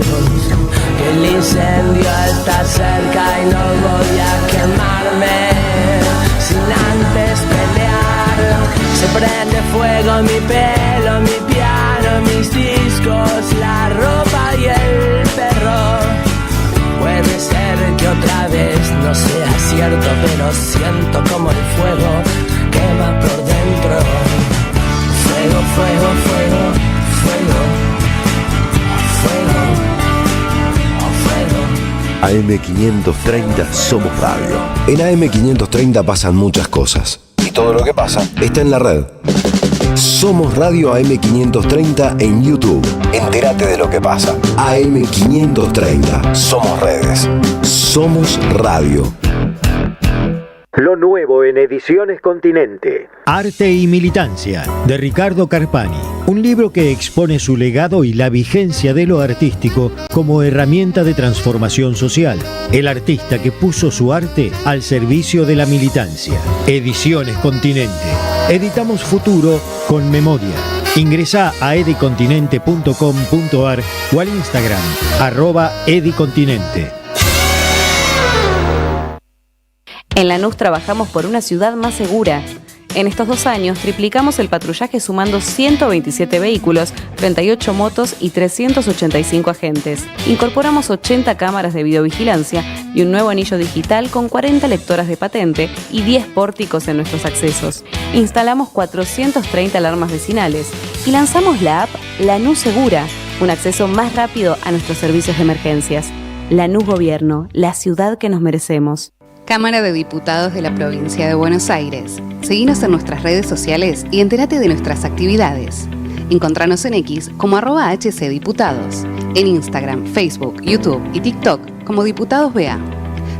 fuegos. El incendio está cerca y no voy a quemarme sin antes pelear. Se prende fuego mi pelo, mi piano, mis discos, la ropa y el perro. Puede ser que otra vez no sea cierto, pero siento como el fuego quema por dentro. Fuego, fuego, fuego, fuego, fuego, fuego. AM530 Somos Radio. En AM530 pasan muchas cosas. Y todo lo que pasa está en la red. Somos Radio AM530 en YouTube. Entérate de lo que pasa. AM530. Somos redes. Somos radio. Lo nuevo en Ediciones Continente. Arte y Militancia, de Ricardo Carpani. Un libro que expone su legado y la vigencia de lo artístico como herramienta de transformación social. El artista que puso su arte al servicio de la militancia. Ediciones Continente. Editamos futuro con memoria. Ingresá a edicontinente.com.ar o al Instagram @edicontinente. En Lanús trabajamos por una ciudad más segura. En estos 2 años triplicamos el patrullaje sumando 127 vehículos, 38 motos y 385 agentes. Incorporamos 80 cámaras de videovigilancia y un nuevo anillo digital con 40 lectoras de patente y 10 pórticos en nuestros accesos. Instalamos 430 alarmas vecinales y lanzamos la app Lanús Segura, un acceso más rápido a nuestros servicios de emergencias. Lanús Gobierno, la ciudad que nos merecemos. Cámara de Diputados de la Provincia de Buenos Aires. Seguinos en nuestras redes sociales y entérate de nuestras actividades. Encontranos en X como @HCDiputados, en Instagram, Facebook, YouTube y TikTok como Diputados BA.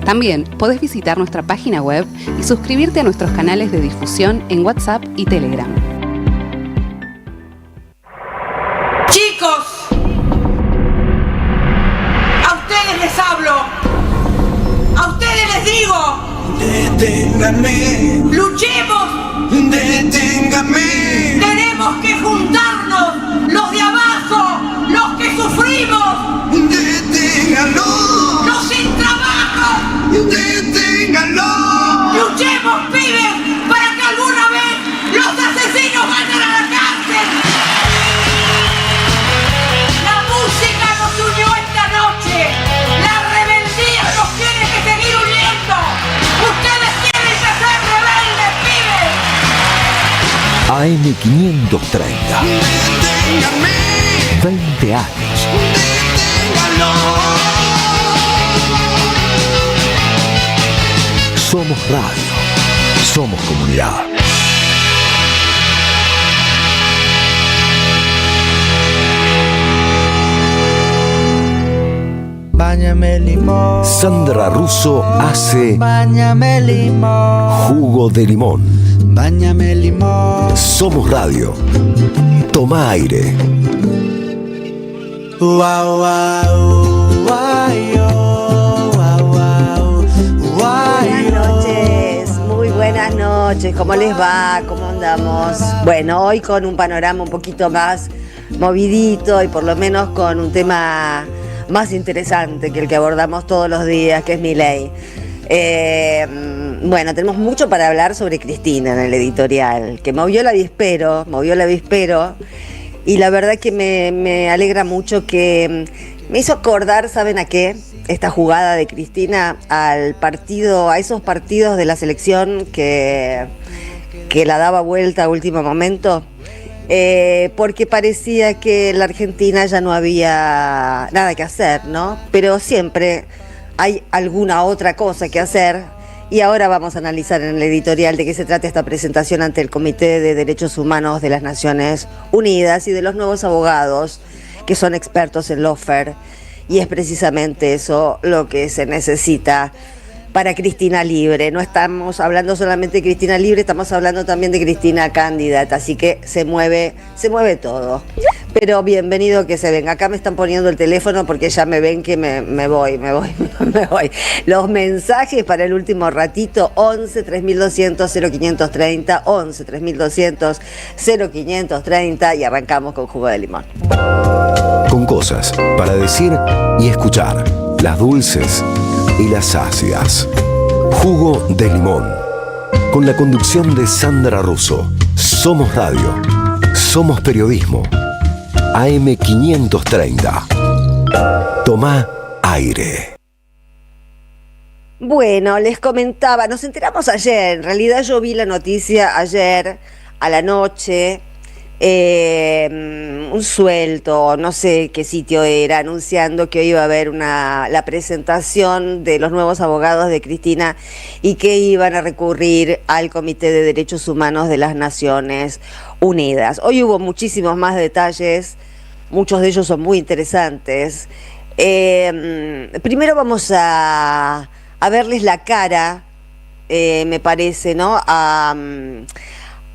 También podés visitar nuestra página web y suscribirte a nuestros canales de difusión en WhatsApp y Telegram. ¡Chicos! ¡A ustedes les hablo! ¡A ustedes les digo! ¡Deténganme! ¡Luchemos! ¡Deténganme! ¡Tenemos que juntarnos! ¡Los de abajo! ¡Los que sufrimos! ¡Deténganlo! ¡Los sin trabajo! ¡Deténganlo! ¡Luchemos, pibes! ¡Para que alguna vez los asesinos vayan a la cárcel! La música nos unió esta noche. La rebeldía nos tiene que seguir uniendo. Ustedes tienen que ser rebeldes, pibes. AM530. ¡Deténganme! 20 años. ¡Deténganlo! Somos radio. Somos comunidad. Báñame limón. Sandra Russo hace Báñame limón. jugo de limón. Báñame limón. Somos radio. Toma aire. Wow, wow, wow, wow, wow. Buenas noches, muy buenas noches, ¿cómo les va? ¿Cómo andamos? Bueno, hoy con un panorama un poquito más movidito y por lo menos con un tema más interesante que el que abordamos todos los días, que es Milei. Bueno, tenemos mucho para hablar sobre Cristina en el editorial, que movió el avispero, y la verdad que me alegra mucho que me hizo acordar, ¿saben a qué? Esta jugada de Cristina al partido, a esos partidos de la selección que la daba vuelta a último momento, porque parecía que en la Argentina ya no había nada que hacer, ¿no? Pero siempre hay alguna otra cosa que hacer. Y ahora vamos a analizar en el editorial de qué se trata esta presentación ante el Comité de Derechos Humanos de las Naciones Unidas y de los nuevos abogados que son expertos en lawfare. Y es precisamente eso lo que se necesita para Cristina libre. No estamos hablando solamente de Cristina libre, estamos hablando también de Cristina candidata, así que se mueve todo. Pero bienvenido que se venga. Acá me están poniendo el teléfono porque ya me ven que me voy. Los mensajes para el último ratito, 11 3200 0530, 11 3200 0530 y arrancamos con jugo de limón. Con cosas para decir y escuchar. Las dulces y las ácidas. Jugo de limón. Con la conducción de Sandra Russo. Somos radio. Somos periodismo. AM530. Tomá aire. Bueno, les comentaba, nos enteramos ayer, en realidad yo vi la noticia ayer a la noche, un suelto, no sé qué sitio era, anunciando que hoy iba a haber la presentación de los nuevos abogados de Cristina y que iban a recurrir al Comité de Derechos Humanos de las Naciones Unidas. Hoy hubo muchísimos más detalles, muchos de ellos son muy interesantes. Primero vamos a verles la cara, me parece, ¿no? A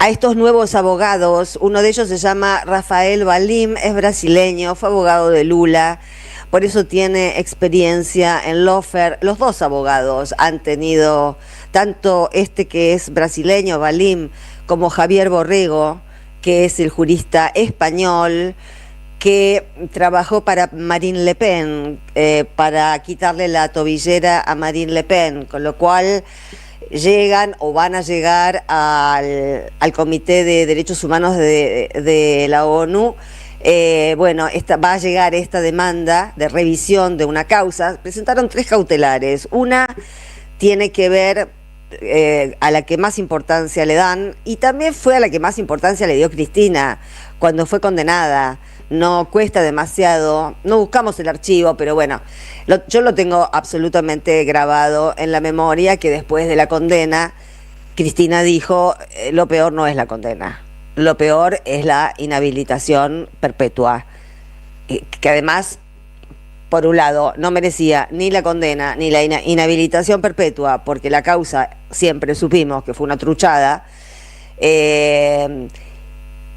estos nuevos abogados. Uno de ellos se llama Rafael Valim, es brasileño, fue abogado de Lula, por eso tiene experiencia en lawfare. Los dos abogados han tenido, tanto este que es brasileño, Valim, como Javier Borrego, que es el jurista español, que trabajó para Marine Le Pen, para quitarle la tobillera a Marine Le Pen, con lo cual llegan o van a llegar al Comité de Derechos Humanos de la ONU. Va a llegar esta demanda de revisión de una causa. Presentaron 3 cautelares. Una tiene que ver a la que más importancia le dan, y también fue a la que más importancia le dio Cristina cuando fue condenada. No cuesta demasiado, no buscamos el archivo, pero bueno, yo lo tengo absolutamente grabado en la memoria, que después de la condena, Cristina dijo, lo peor no es la condena, lo peor es la inhabilitación perpetua, que además, por un lado, no merecía ni la condena ni la inhabilitación perpetua, porque la causa siempre supimos que fue una truchada,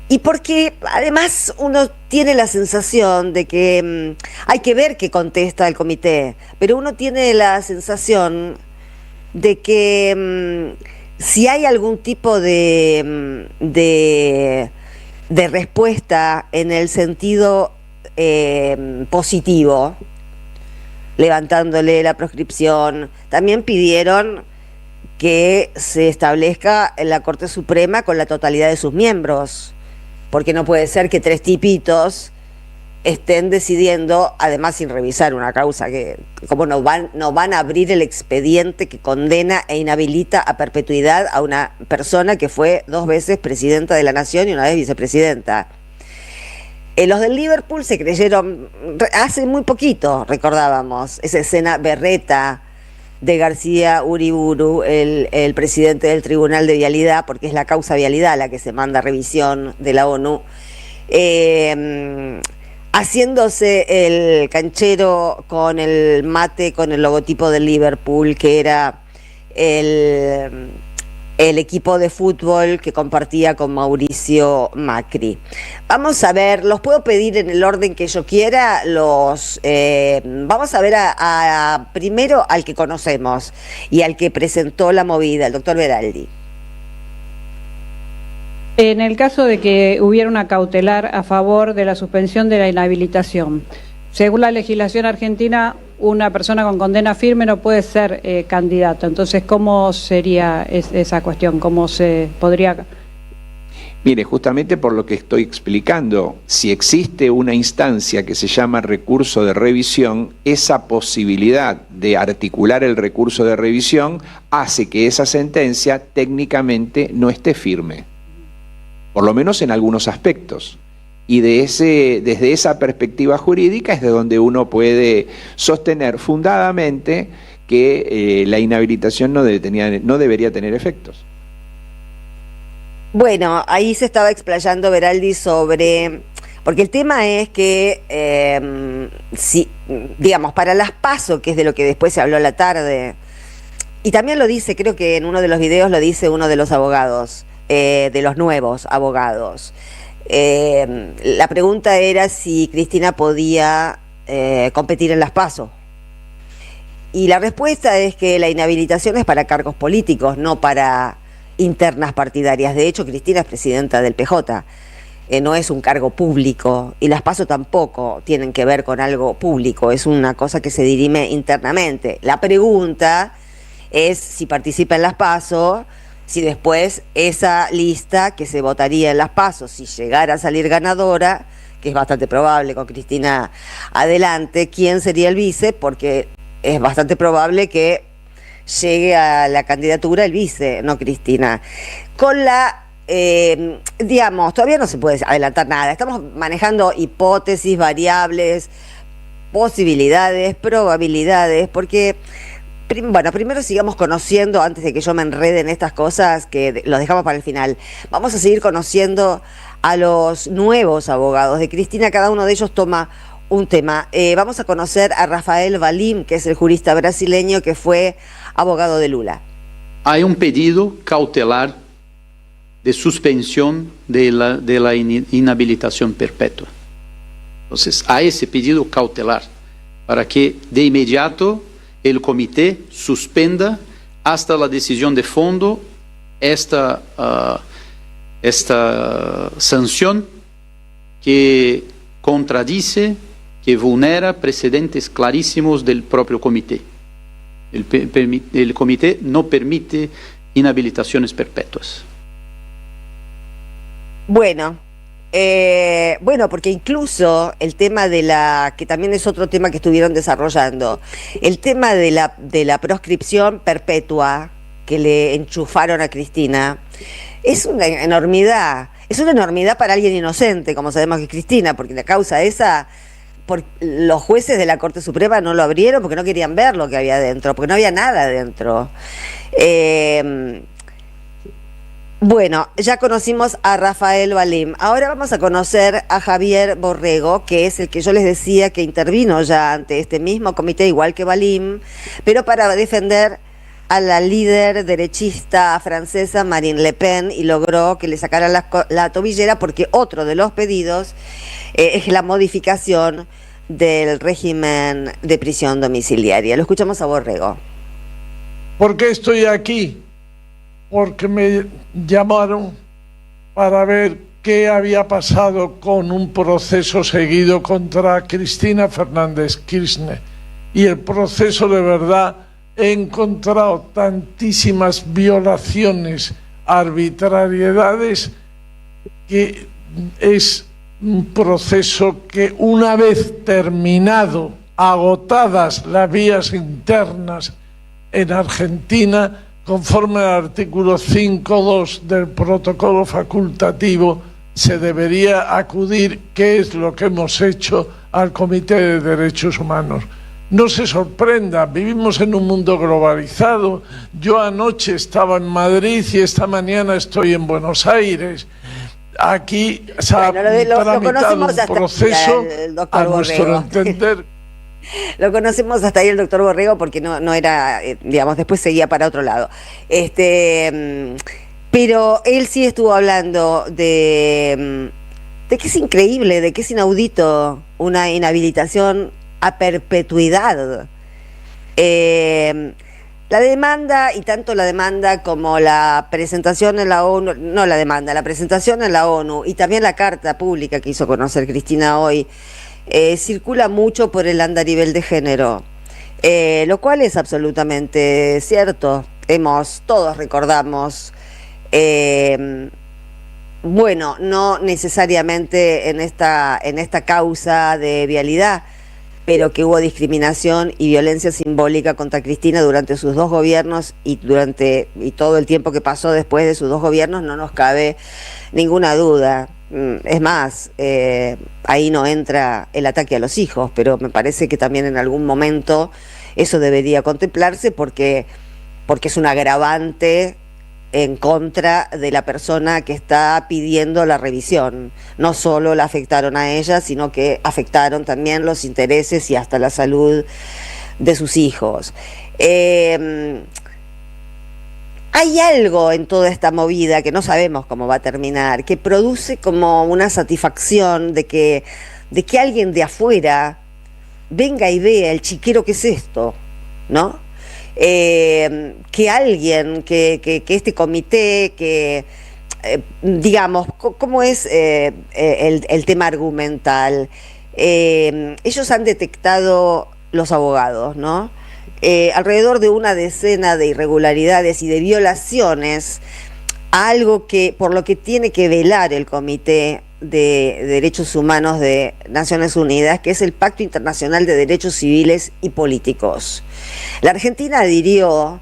y porque además uno tiene la sensación de que hay que ver qué contesta el comité, pero uno tiene la sensación de que si hay algún tipo de respuesta en el sentido positivo, levantándole la proscripción, también pidieron que se establezca en la Corte Suprema con la totalidad de sus miembros, porque no puede ser que 3 tipitos estén decidiendo, además sin revisar una causa, que como no van a abrir el expediente que condena e inhabilita a perpetuidad a una persona que fue 2 veces presidenta de la nación y una vez vicepresidenta. Los del Liverpool se creyeron, hace muy poquito recordábamos esa escena berreta de García Uriburu, el presidente del Tribunal de Vialidad, porque es la causa vialidad la que se manda a revisión de la ONU, haciéndose el canchero con el mate, con el logotipo del Liverpool, que era el equipo de fútbol que compartía con Mauricio Macri. Vamos a ver, los puedo pedir en el orden que yo quiera, vamos a ver primero al que conocemos y al que presentó la movida, el doctor Veraldi. En el caso de que hubiera una cautelar a favor de la suspensión de la inhabilitación, según la legislación argentina, una persona con condena firme no puede ser candidato. Entonces, ¿cómo sería esa cuestión? ¿Cómo se podría...? Mire, justamente por lo que estoy explicando, si existe una instancia que se llama recurso de revisión, esa posibilidad de articular el recurso de revisión hace que esa sentencia técnicamente no esté firme, por lo menos en algunos aspectos. Y desde esa perspectiva jurídica es de donde uno puede sostener fundadamente que la inhabilitación no debería tener efectos. Bueno, ahí se estaba explayando Veraldi sobre... Porque el tema es que, digamos, para las PASO, que es de lo que después se habló a la tarde, y también lo dice, creo que en uno de los videos lo dice uno de los abogados, de los nuevos abogados, La pregunta era si Cristina podía competir en las PASO. Y la respuesta es que la inhabilitación es para cargos políticos, no para internas partidarias. De hecho, Cristina es presidenta del PJ, no es un cargo público, y las PASO tampoco tienen que ver con algo público, es una cosa que se dirime internamente. La pregunta es si participa en las PASO, si después esa lista que se votaría en las PASO, si llegara a salir ganadora, que es bastante probable con Cristina adelante, ¿quién sería el vice? Porque es bastante probable que llegue a la candidatura el vice, no Cristina. Con la, digamos, todavía no se puede adelantar nada. Estamos manejando hipótesis, variables, posibilidades, probabilidades, porque, bueno, primero sigamos conociendo, antes de que yo me enrede en estas cosas, que los dejamos para el final. Vamos a seguir conociendo a los nuevos abogados de Cristina, cada uno de ellos toma un tema. Vamos a conocer a Rafael Valim, que es el jurista brasileño que fue abogado de Lula. Hay un pedido cautelar de suspensión de la inhabilitación perpetua. Entonces, hay ese pedido cautelar para que de inmediato el comité suspenda hasta la decisión de fondo esta sanción que contradice, que vulnera precedentes clarísimos del propio comité. El comité no permite inhabilitaciones perpetuas. Bueno, porque incluso el tema de que también es otro tema que estuvieron desarrollando, el tema de la proscripción perpetua que le enchufaron a Cristina, es una enormidad. Es una enormidad para alguien inocente, como sabemos que es Cristina, porque la causa esa, los jueces de la Corte Suprema no lo abrieron porque no querían ver lo que había adentro, porque no había nada adentro. Bueno, ya conocimos a Rafael Valim. Ahora vamos a conocer a Javier Borrego, que es el que yo les decía que intervino ya ante este mismo comité, igual que Valim, pero para defender a la líder derechista francesa Marine Le Pen, y logró que le sacaran la tobillera, porque otro de los pedidos es la modificación del régimen de prisión domiciliaria. Lo escuchamos a Borrego. ¿Por qué estoy aquí? Porque me llamaron para ver qué había pasado con un proceso seguido contra Cristina Fernández Kirchner. Y el proceso, de verdad, he encontrado tantísimas violaciones, arbitrariedades, que es un proceso que, una vez terminado, agotadas las vías internas en Argentina, conforme al artículo 5.2 del protocolo facultativo, se debería acudir, que es lo que hemos hecho, al Comité de Derechos Humanos. No se sorprenda, vivimos en un mundo globalizado. Yo anoche estaba en Madrid y esta mañana estoy en Buenos Aires. Aquí se ha tramitado un proceso, a nuestro entender. Lo conocemos hasta ahí el doctor Borrego, porque no era, digamos, después seguía para otro lado. Pero él sí estuvo hablando de que es increíble, de que es inaudito una inhabilitación a perpetuidad. La demanda, y tanto la demanda como la presentación en la ONU, la presentación en la ONU y también la carta pública que hizo conocer Cristina hoy, circula mucho por el andarivel de género, lo cual es absolutamente cierto. Todos recordamos, bueno, no necesariamente en esta causa de vialidad, pero que hubo discriminación y violencia simbólica contra Cristina durante sus dos gobiernos y todo el tiempo que pasó después de sus dos gobiernos, no nos cabe ninguna duda. Es más, ahí no entra el ataque a los hijos, pero me parece que también en algún momento eso debería contemplarse, porque es un agravante en contra de la persona que está pidiendo la revisión. No solo la afectaron a ella, sino que afectaron también los intereses y hasta la salud de sus hijos. hay algo en toda esta movida que no sabemos cómo va a terminar, que produce como una satisfacción de que alguien de afuera venga y vea el chiquero que es esto, ¿no? Que alguien, que este comité, digamos, ¿cómo es el tema argumental? Ellos han detectado, los abogados, ¿no? Alrededor de una decena de irregularidades y de violaciones a algo por lo que tiene que velar el Comité de Derechos Humanos de Naciones Unidas, que es el Pacto Internacional de Derechos Civiles y Políticos. La Argentina adhirió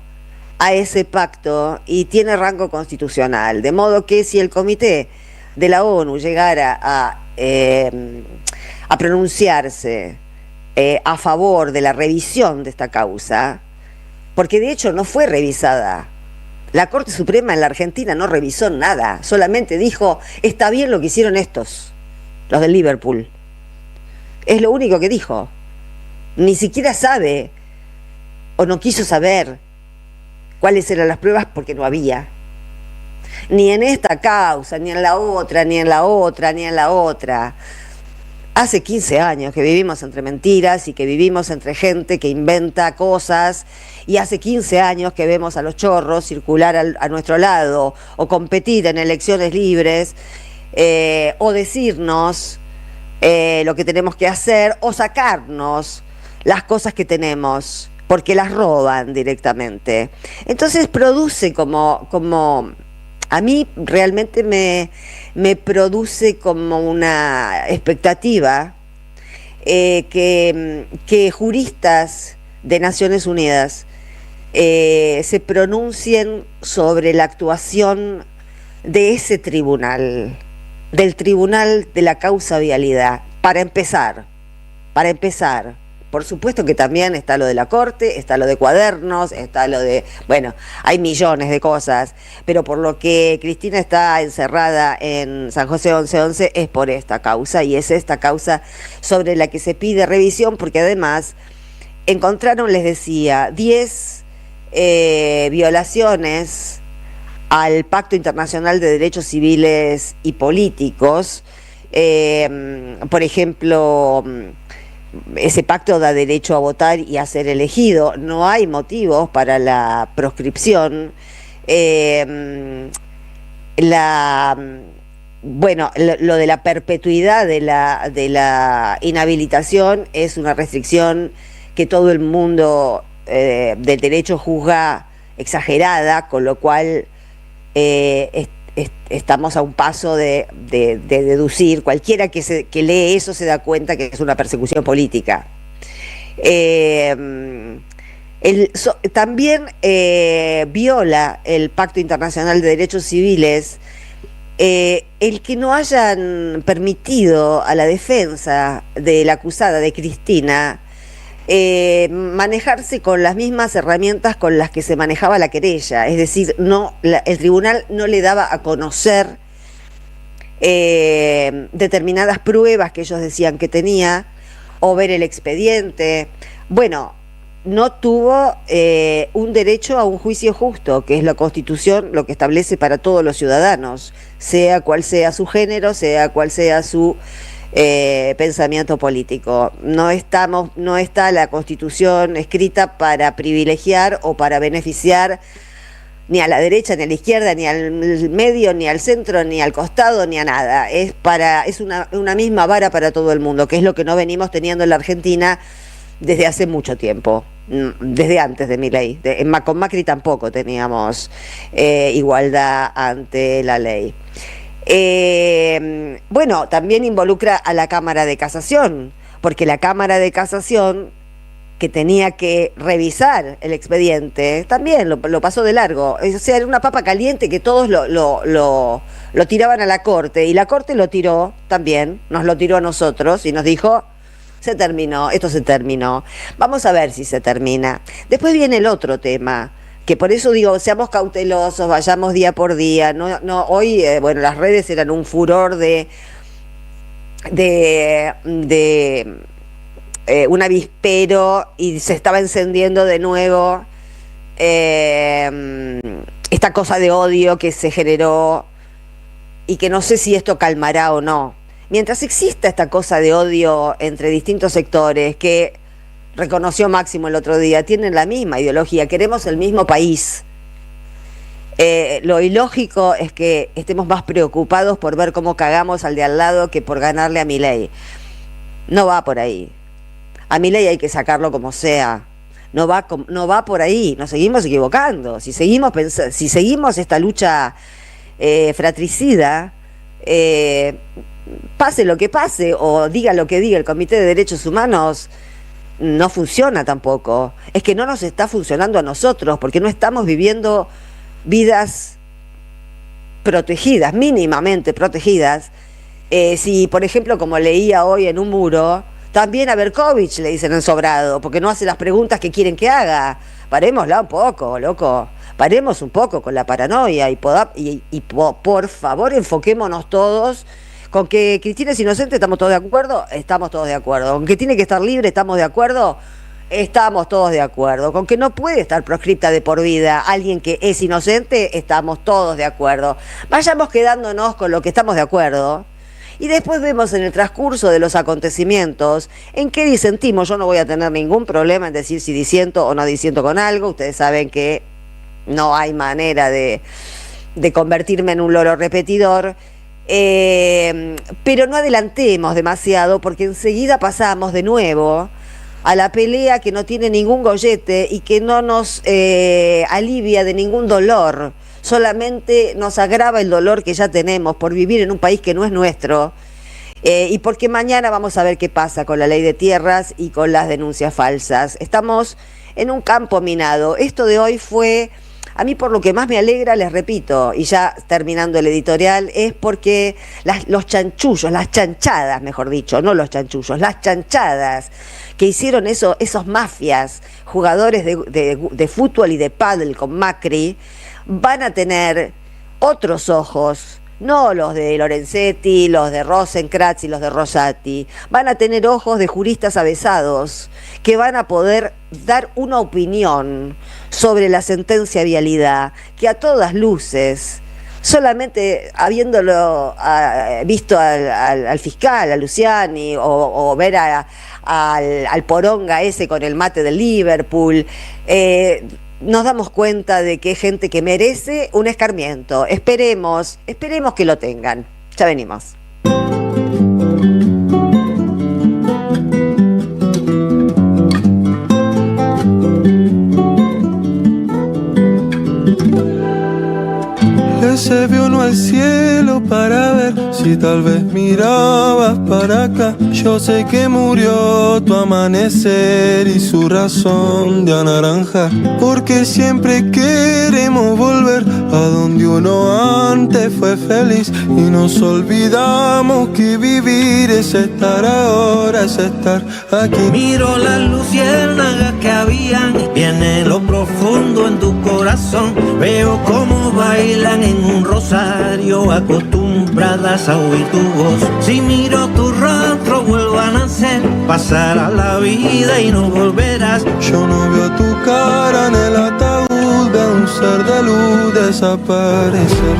a ese pacto y tiene rango constitucional, de modo que si el Comité de la ONU llegara a pronunciarse a favor de la revisión de esta causa, porque de hecho no fue revisada. La Corte Suprema en la Argentina no revisó nada, solamente dijo, está bien lo que hicieron estos, los del Liverpool. Es lo único que dijo. Ni siquiera sabe, o no quiso saber, cuáles eran las pruebas porque no había. Ni en esta causa, ni en la otra, ni en la otra, ni en la otra. Hace 15 años que vivimos entre mentiras y que vivimos entre gente que inventa cosas, y hace 15 años que vemos a los chorros circular a nuestro lado o competir en elecciones libres, o decirnos lo que tenemos que hacer o sacarnos las cosas que tenemos porque las roban directamente. Entonces produce como a mí realmente me produce como una expectativa que juristas de Naciones Unidas se pronuncien sobre la actuación de ese tribunal, del Tribunal de la Causa Vialidad, para empezar. Por supuesto que también está lo de la Corte, está lo de Cuadernos, está lo de... Bueno, hay millones de cosas, pero por lo que Cristina está encerrada en San José 1111 es por esta causa, y es esta causa sobre la que se pide revisión, porque además encontraron, les decía, 10 violaciones al Pacto Internacional de Derechos Civiles y Políticos. Por ejemplo, ese pacto da derecho a votar y a ser elegido. No hay motivos para la proscripción. Bueno, lo de la perpetuidad de la inhabilitación es una restricción que todo el mundo del derecho juzga exagerada, con lo cual estamos a un paso de deducir, cualquiera que lee eso se da cuenta que es una persecución política. También viola el Pacto Internacional de Derechos Civiles el que no hayan permitido a la defensa de la acusada, de Cristina, manejarse con las mismas herramientas con las que se manejaba la querella. Es decir, el tribunal no le daba a conocer determinadas pruebas que ellos decían que tenía, o ver el expediente. Bueno, no tuvo un derecho a un juicio justo, que es la Constitución lo que establece para todos los ciudadanos, sea cual sea su género, sea cual sea su pensamiento político. No está la Constitución escrita para privilegiar o para beneficiar ni a la derecha, ni a la izquierda, ni al medio, ni al centro, ni al costado, ni a nada. Es una misma vara para todo el mundo, que es lo que no venimos teniendo en la Argentina desde hace mucho tiempo, desde antes de Milei. Con Macri tampoco teníamos igualdad ante la ley. Bueno, también involucra a la Cámara de Casación, porque la Cámara de Casación, que tenía que revisar el expediente, también lo pasó de largo. O sea, era una papa caliente que todos lo tiraban a la Corte, y la Corte lo tiró también, nos lo tiró a nosotros y nos dijo: se terminó, esto se terminó. Vamos a ver si se termina. Después viene el otro tema, que por eso digo, seamos cautelosos, vayamos día por día. Hoy, bueno, las redes eran un furor de un avispero, y se estaba encendiendo de nuevo esta cosa de odio que se generó y que no sé si esto calmará o no. Mientras exista esta cosa de odio entre distintos sectores que reconoció Máximo el otro día, tienen la misma ideología, queremos el mismo país. Lo ilógico es que estemos más preocupados por ver cómo cagamos al de al lado que por ganarle a Milei. No va por ahí. A Milei hay que sacarlo como sea. No va por ahí. Nos seguimos equivocando. Si seguimos esta lucha fratricida, pase lo que pase o diga lo que diga el Comité de Derechos Humanos, no funciona tampoco. Es que no nos está funcionando a nosotros porque no estamos viviendo vidas protegidas, mínimamente protegidas. Si, por ejemplo, como leía hoy en un muro, también a Berkovich le dicen ensobrado, porque no hace las preguntas que quieren que haga. Parémosla un poco, loco. Paremos un poco con la paranoia y por favor enfoquémonos todos. Con que Cristina es inocente, ¿estamos todos de acuerdo? Estamos todos de acuerdo. Con que tiene que estar libre, ¿estamos de acuerdo? Estamos todos de acuerdo. Con que no puede estar proscripta de por vida alguien que es inocente, estamos todos de acuerdo. Vayamos quedándonos con lo que estamos de acuerdo y después vemos en el transcurso de los acontecimientos en qué disentimos. Yo no voy a tener ningún problema en decir si disiento o no disiento con algo. Ustedes saben que no hay manera de convertirme en un loro repetidor. Pero no adelantemos demasiado porque enseguida pasamos de nuevo a la pelea que no tiene ningún gollete y que no nos alivia de ningún dolor, solamente nos agrava el dolor que ya tenemos por vivir en un país que no es nuestro, y porque mañana vamos a ver qué pasa con la ley de tierras y con las denuncias falsas. Estamos en un campo minado. Esto de hoy fue... A mí por lo que más me alegra, les repito, y ya terminando el editorial, es porque los chanchullos, las chanchadas, mejor dicho, no los chanchullos, las chanchadas que hicieron esos mafias, jugadores de fútbol y de pádel con Macri, van a tener otros ojos, no los de Lorenzetti, los de Rosenkrantz y los de Rosati. Van a tener ojos de juristas avesados que van a poder dar una opinión sobre la sentencia de vialidad, que a todas luces, solamente habiéndolo visto al fiscal, a Luciani, o ver al poronga ese con el mate del Liverpool, nos damos cuenta de que es gente que merece un escarmiento. Esperemos que lo tengan. Ya venimos. Se vio uno al cielo para ver si tal vez mirabas para acá. Yo sé que murió tu amanecer y su razón de anaranjar, porque siempre queremos volver a donde uno antes fue feliz y nos olvidamos que vivir es estar ahora, es estar aquí. Miro las luciérnagas que habían bien en lo profundo en tu corazón. Veo cómo bailan en un rosario, acostumbradas a oír tu voz. Si miro tu rostro vuelvo a nacer, pasará la vida y no volverás. Yo no veo tu cara en el ataúd, veo un ser de luz desaparecer.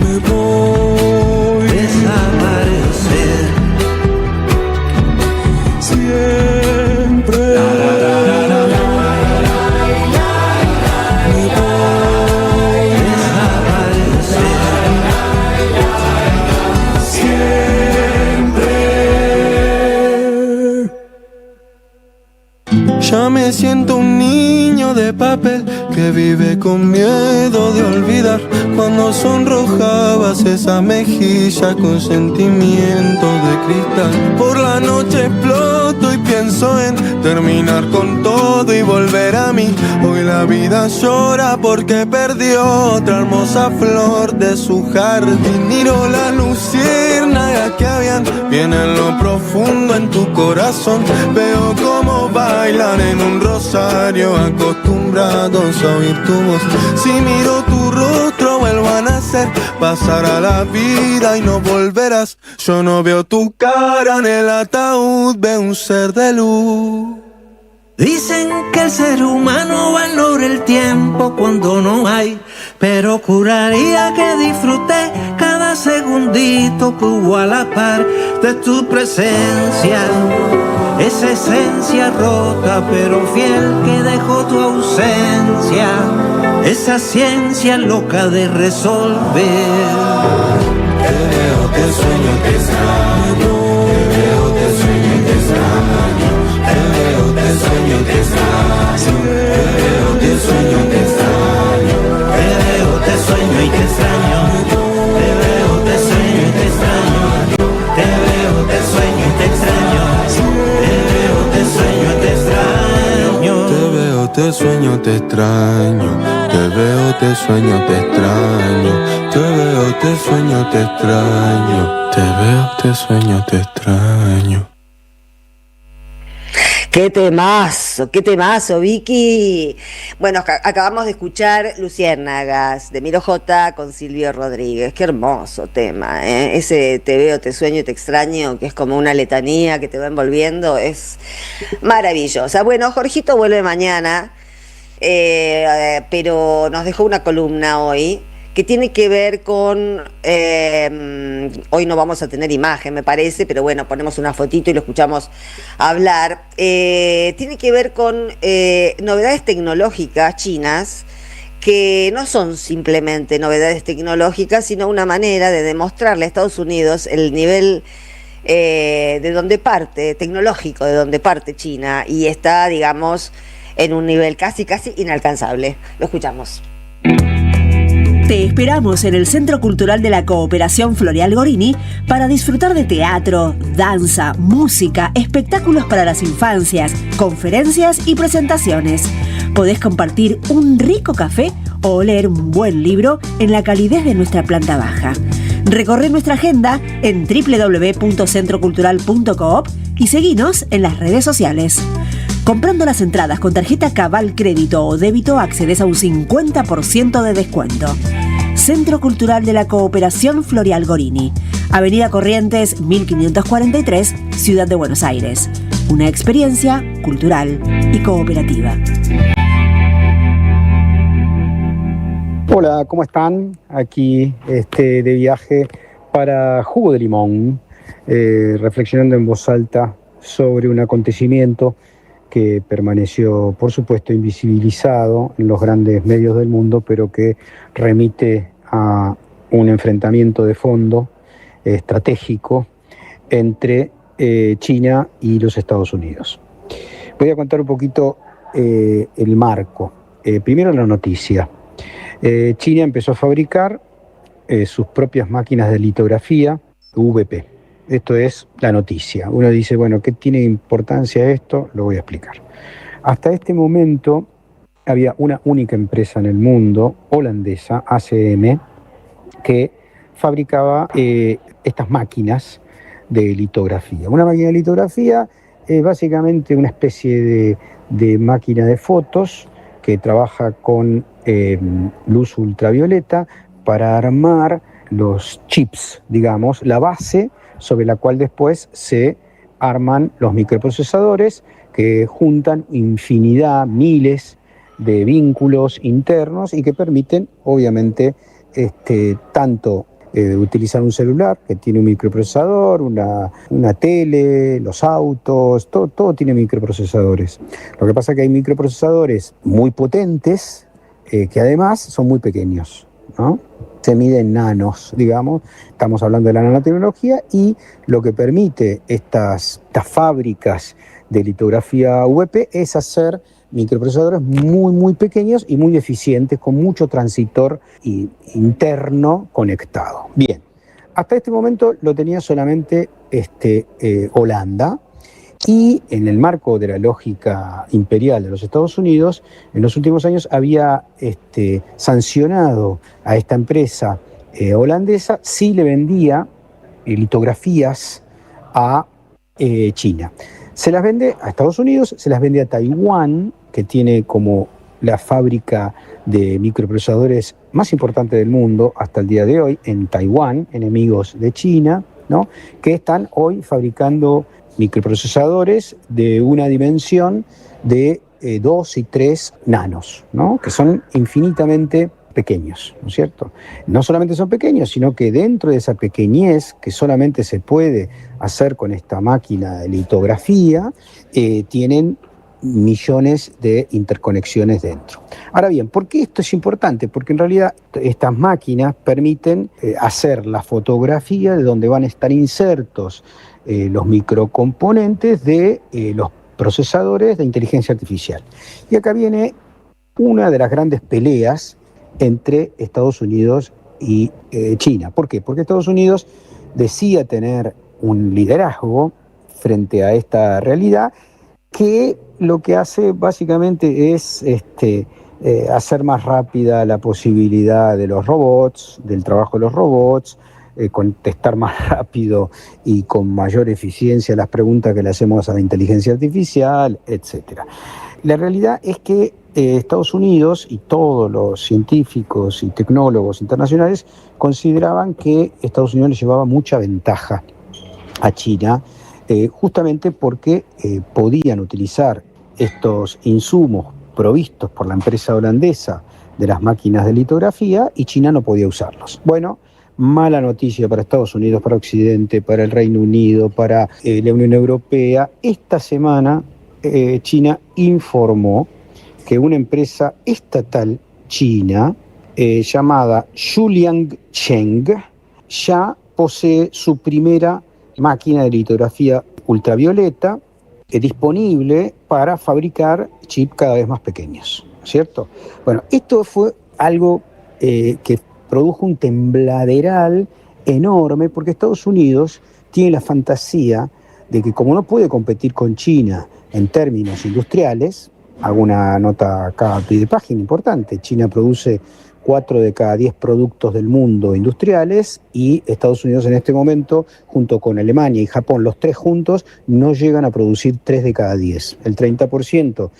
Me voy desaparecer. Siempre ya me siento un niño de papel que vive con miedo de olvidar cuando sonrojabas esa mejilla con sentimiento de cristal. Por la noche exploto y pienso en terminar con todo y volver a mí. Hoy la vida llora porque perdió otra hermosa flor de su jardín. Miro las luciérnagas que habían bien en lo profundo en tu corazón. Veo cómo bailan en un rosario, acostumbrados a oír tu voz. Si miro tu rostro vuelvo a nacer, pasará la vida y no volverás. Yo no veo tu cara en el ataúd, veo un ser de luz Dicen que el ser humano valora el tiempo cuando no hay, pero juraría que disfruté cada segundito que hubo a la par de tu presencia. Esa esencia rota pero fiel que dejó tu ausencia, esa ciencia loca de resolver. Te veo, te sueño, te extraño. Te veo, te sueño y te extraño. Te veo, te sueño, te extraño. Te veo, te sueño, te extraño. Te veo, te sueño y te extraño. Te veo, te sueño y te extraño. Te veo, te sueño y te extraño. Te veo, te sueño y te extraño. Te veo, te sueño, te extraño. Te veo, te sueño, te extraño. Te veo, te sueño, te extraño. Te veo, te sueño, te extraño. ¡Qué temazo, Vicky! Bueno, acabamos de escuchar Luciérnagas, de Miro J. con Silvio Rodríguez. ¡Qué hermoso tema! Ese te veo, te sueño y te extraño, que es como una letanía que te va envolviendo, es maravillosa. Bueno, Jorgito vuelve mañana, pero nos dejó una columna hoy que tiene que ver con, hoy no vamos a tener imagen me parece, pero bueno, ponemos una fotito y lo escuchamos hablar, tiene que ver con novedades tecnológicas chinas, que no son simplemente novedades tecnológicas, sino una manera de demostrarle a Estados Unidos el nivel de donde parte, tecnológico de donde parte China, y está, digamos, en un nivel casi inalcanzable. Lo escuchamos. Te esperamos en el Centro Cultural de la Cooperación Floreal Gorini para disfrutar de teatro, danza, música, espectáculos para las infancias, conferencias y presentaciones. Podés compartir un rico café o leer un buen libro en la calidez de nuestra planta baja. Recorre nuestra agenda en www.centrocultural.coop y seguinos en las redes sociales. Comprando las entradas con tarjeta Cabal Crédito o Débito accedes a un 50% de descuento. Centro Cultural de la Cooperación Floreal Gorini, Avenida Corrientes 1543, Ciudad de Buenos Aires. Una experiencia cultural y cooperativa. Hola, ¿cómo están? Aquí de viaje para Jugo de Limón, reflexionando en voz alta sobre un acontecimiento que permaneció, por supuesto, invisibilizado en los grandes medios del mundo, pero que remite a un enfrentamiento de fondo estratégico entre China y los Estados Unidos. Voy a contar un poquito el marco. Primero la noticia. China empezó a fabricar sus propias máquinas de litografía VP. Esto es la noticia. Uno dice, bueno, ¿qué tiene importancia esto? Lo voy a explicar. Hasta este momento había una única empresa en el mundo, holandesa, ACM, que fabricaba estas máquinas de litografía. Una máquina de litografía es básicamente una especie de máquina de fotos que trabaja con luz ultravioleta para armar los chips, digamos, la base sobre la cual después se arman los microprocesadores que juntan infinidad, miles de vínculos internos y que permiten, obviamente, tanto utilizar un celular que tiene un microprocesador, una tele, los autos, todo tiene microprocesadores. Lo que pasa es que hay microprocesadores muy potentes que además son muy pequeños, ¿no? Se mide en nanos, digamos, estamos hablando de la nanotecnología, y lo que permite estas fábricas de litografía VP es hacer microprocesadores muy pequeños y muy eficientes, con mucho transitor interno conectado. Bien, hasta este momento lo tenía solamente Holanda, y en el marco de la lógica imperial de los Estados Unidos, en los últimos años había sancionado a esta empresa holandesa si le vendía litografías a China. Se las vende a Estados Unidos, se las vende a Taiwán, que tiene como la fábrica de microprocesadores más importante del mundo hasta el día de hoy, en Taiwán, enemigos de China, ¿no? Que están hoy fabricando microprocesadores de una dimensión de 2 y 3 nanos, ¿no? Que son infinitamente pequeños, ¿no es cierto? No solamente son pequeños, sino que dentro de esa pequeñez que solamente se puede hacer con esta máquina de litografía, tienen millones de interconexiones dentro. Ahora bien, ¿por qué esto es importante? Porque en realidad estas máquinas permiten hacer la fotografía de donde van a estar insertos los microcomponentes de los procesadores de inteligencia artificial. Y acá viene una de las grandes peleas entre Estados Unidos y China. ¿Por qué? Porque Estados Unidos decía tener un liderazgo frente a esta realidad que lo que hace básicamente es hacer más rápida la posibilidad de los robots, del trabajo de los robots, contestar más rápido y con mayor eficiencia las preguntas que le hacemos a la inteligencia artificial, etc. La realidad es que Estados Unidos y todos los científicos y tecnólogos internacionales consideraban que Estados Unidos le llevaba mucha ventaja a China, justamente porque podían utilizar estos insumos provistos por la empresa holandesa de las máquinas de litografía y China no podía usarlos. Bueno, mala noticia para Estados Unidos, para Occidente, para el Reino Unido, para la Unión Europea. Esta semana China informó que una empresa estatal china llamada Xuliang Cheng ya posee su primera máquina de litografía ultravioleta disponible para fabricar chips cada vez más pequeños, ¿cierto? Bueno, esto fue algo que produjo un tembladeral enorme porque Estados Unidos tiene la fantasía de que como no puede competir con China en términos industriales, hago una nota acá de página importante, China produce 4 de cada 10 productos del mundo industriales y Estados Unidos en este momento, junto con Alemania y Japón, los tres juntos, no llegan a producir 3 de cada 10. El 30%,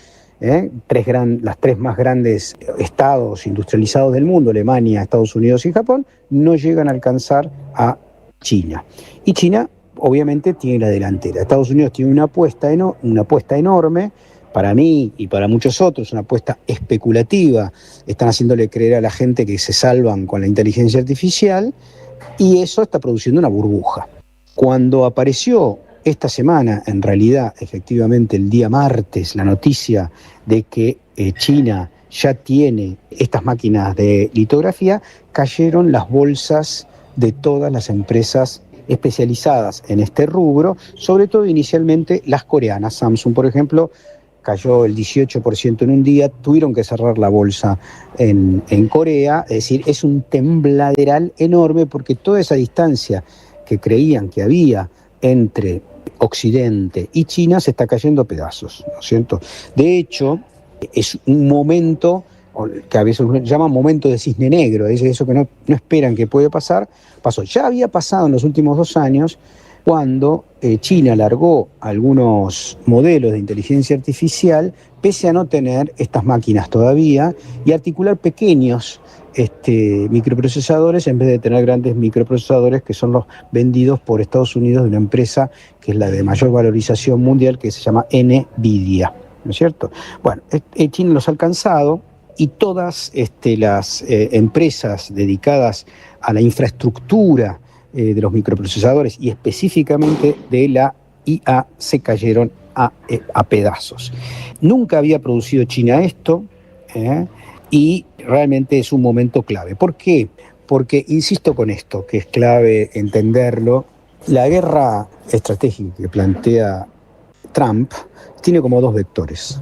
las tres más grandes estados industrializados del mundo, Alemania, Estados Unidos y Japón, no llegan a alcanzar a China. Y China, obviamente, tiene la delantera. Estados Unidos tiene una apuesta enorme, para mí y para muchos otros, una apuesta especulativa. Están haciéndole creer a la gente que se salvan con la inteligencia artificial y eso está produciendo una burbuja. Cuando apareció esta semana, en realidad, efectivamente, el día martes, la noticia de que China ya tiene estas máquinas de litografía, cayeron las bolsas de todas las empresas especializadas en este rubro, sobre todo inicialmente las coreanas. Samsung, por ejemplo, cayó el 18% en un día, tuvieron que cerrar la bolsa en Corea, es decir, es un tembladeral enorme porque toda esa distancia que creían que había entre Occidente y China se está cayendo a pedazos, ¿no es cierto? De hecho, es un momento que a veces llaman momento de cisne negro, es eso que no esperan que puede pasar, pasó. Ya había pasado en los últimos 2 años cuando China largó algunos modelos de inteligencia artificial, pese a no tener estas máquinas todavía, y articular pequeños microprocesadores en vez de tener grandes microprocesadores que son los vendidos por Estados Unidos de una empresa que es la de mayor valorización mundial, que se llama NVIDIA, ¿no es cierto? Bueno, China los ha alcanzado y todas las empresas dedicadas a la infraestructura de los microprocesadores y específicamente de la IA se cayeron a pedazos. Nunca había producido China esto y realmente es un momento clave. ¿Por qué? Porque, insisto con esto, que es clave entenderlo, la guerra estratégica que plantea Trump tiene como 2 vectores.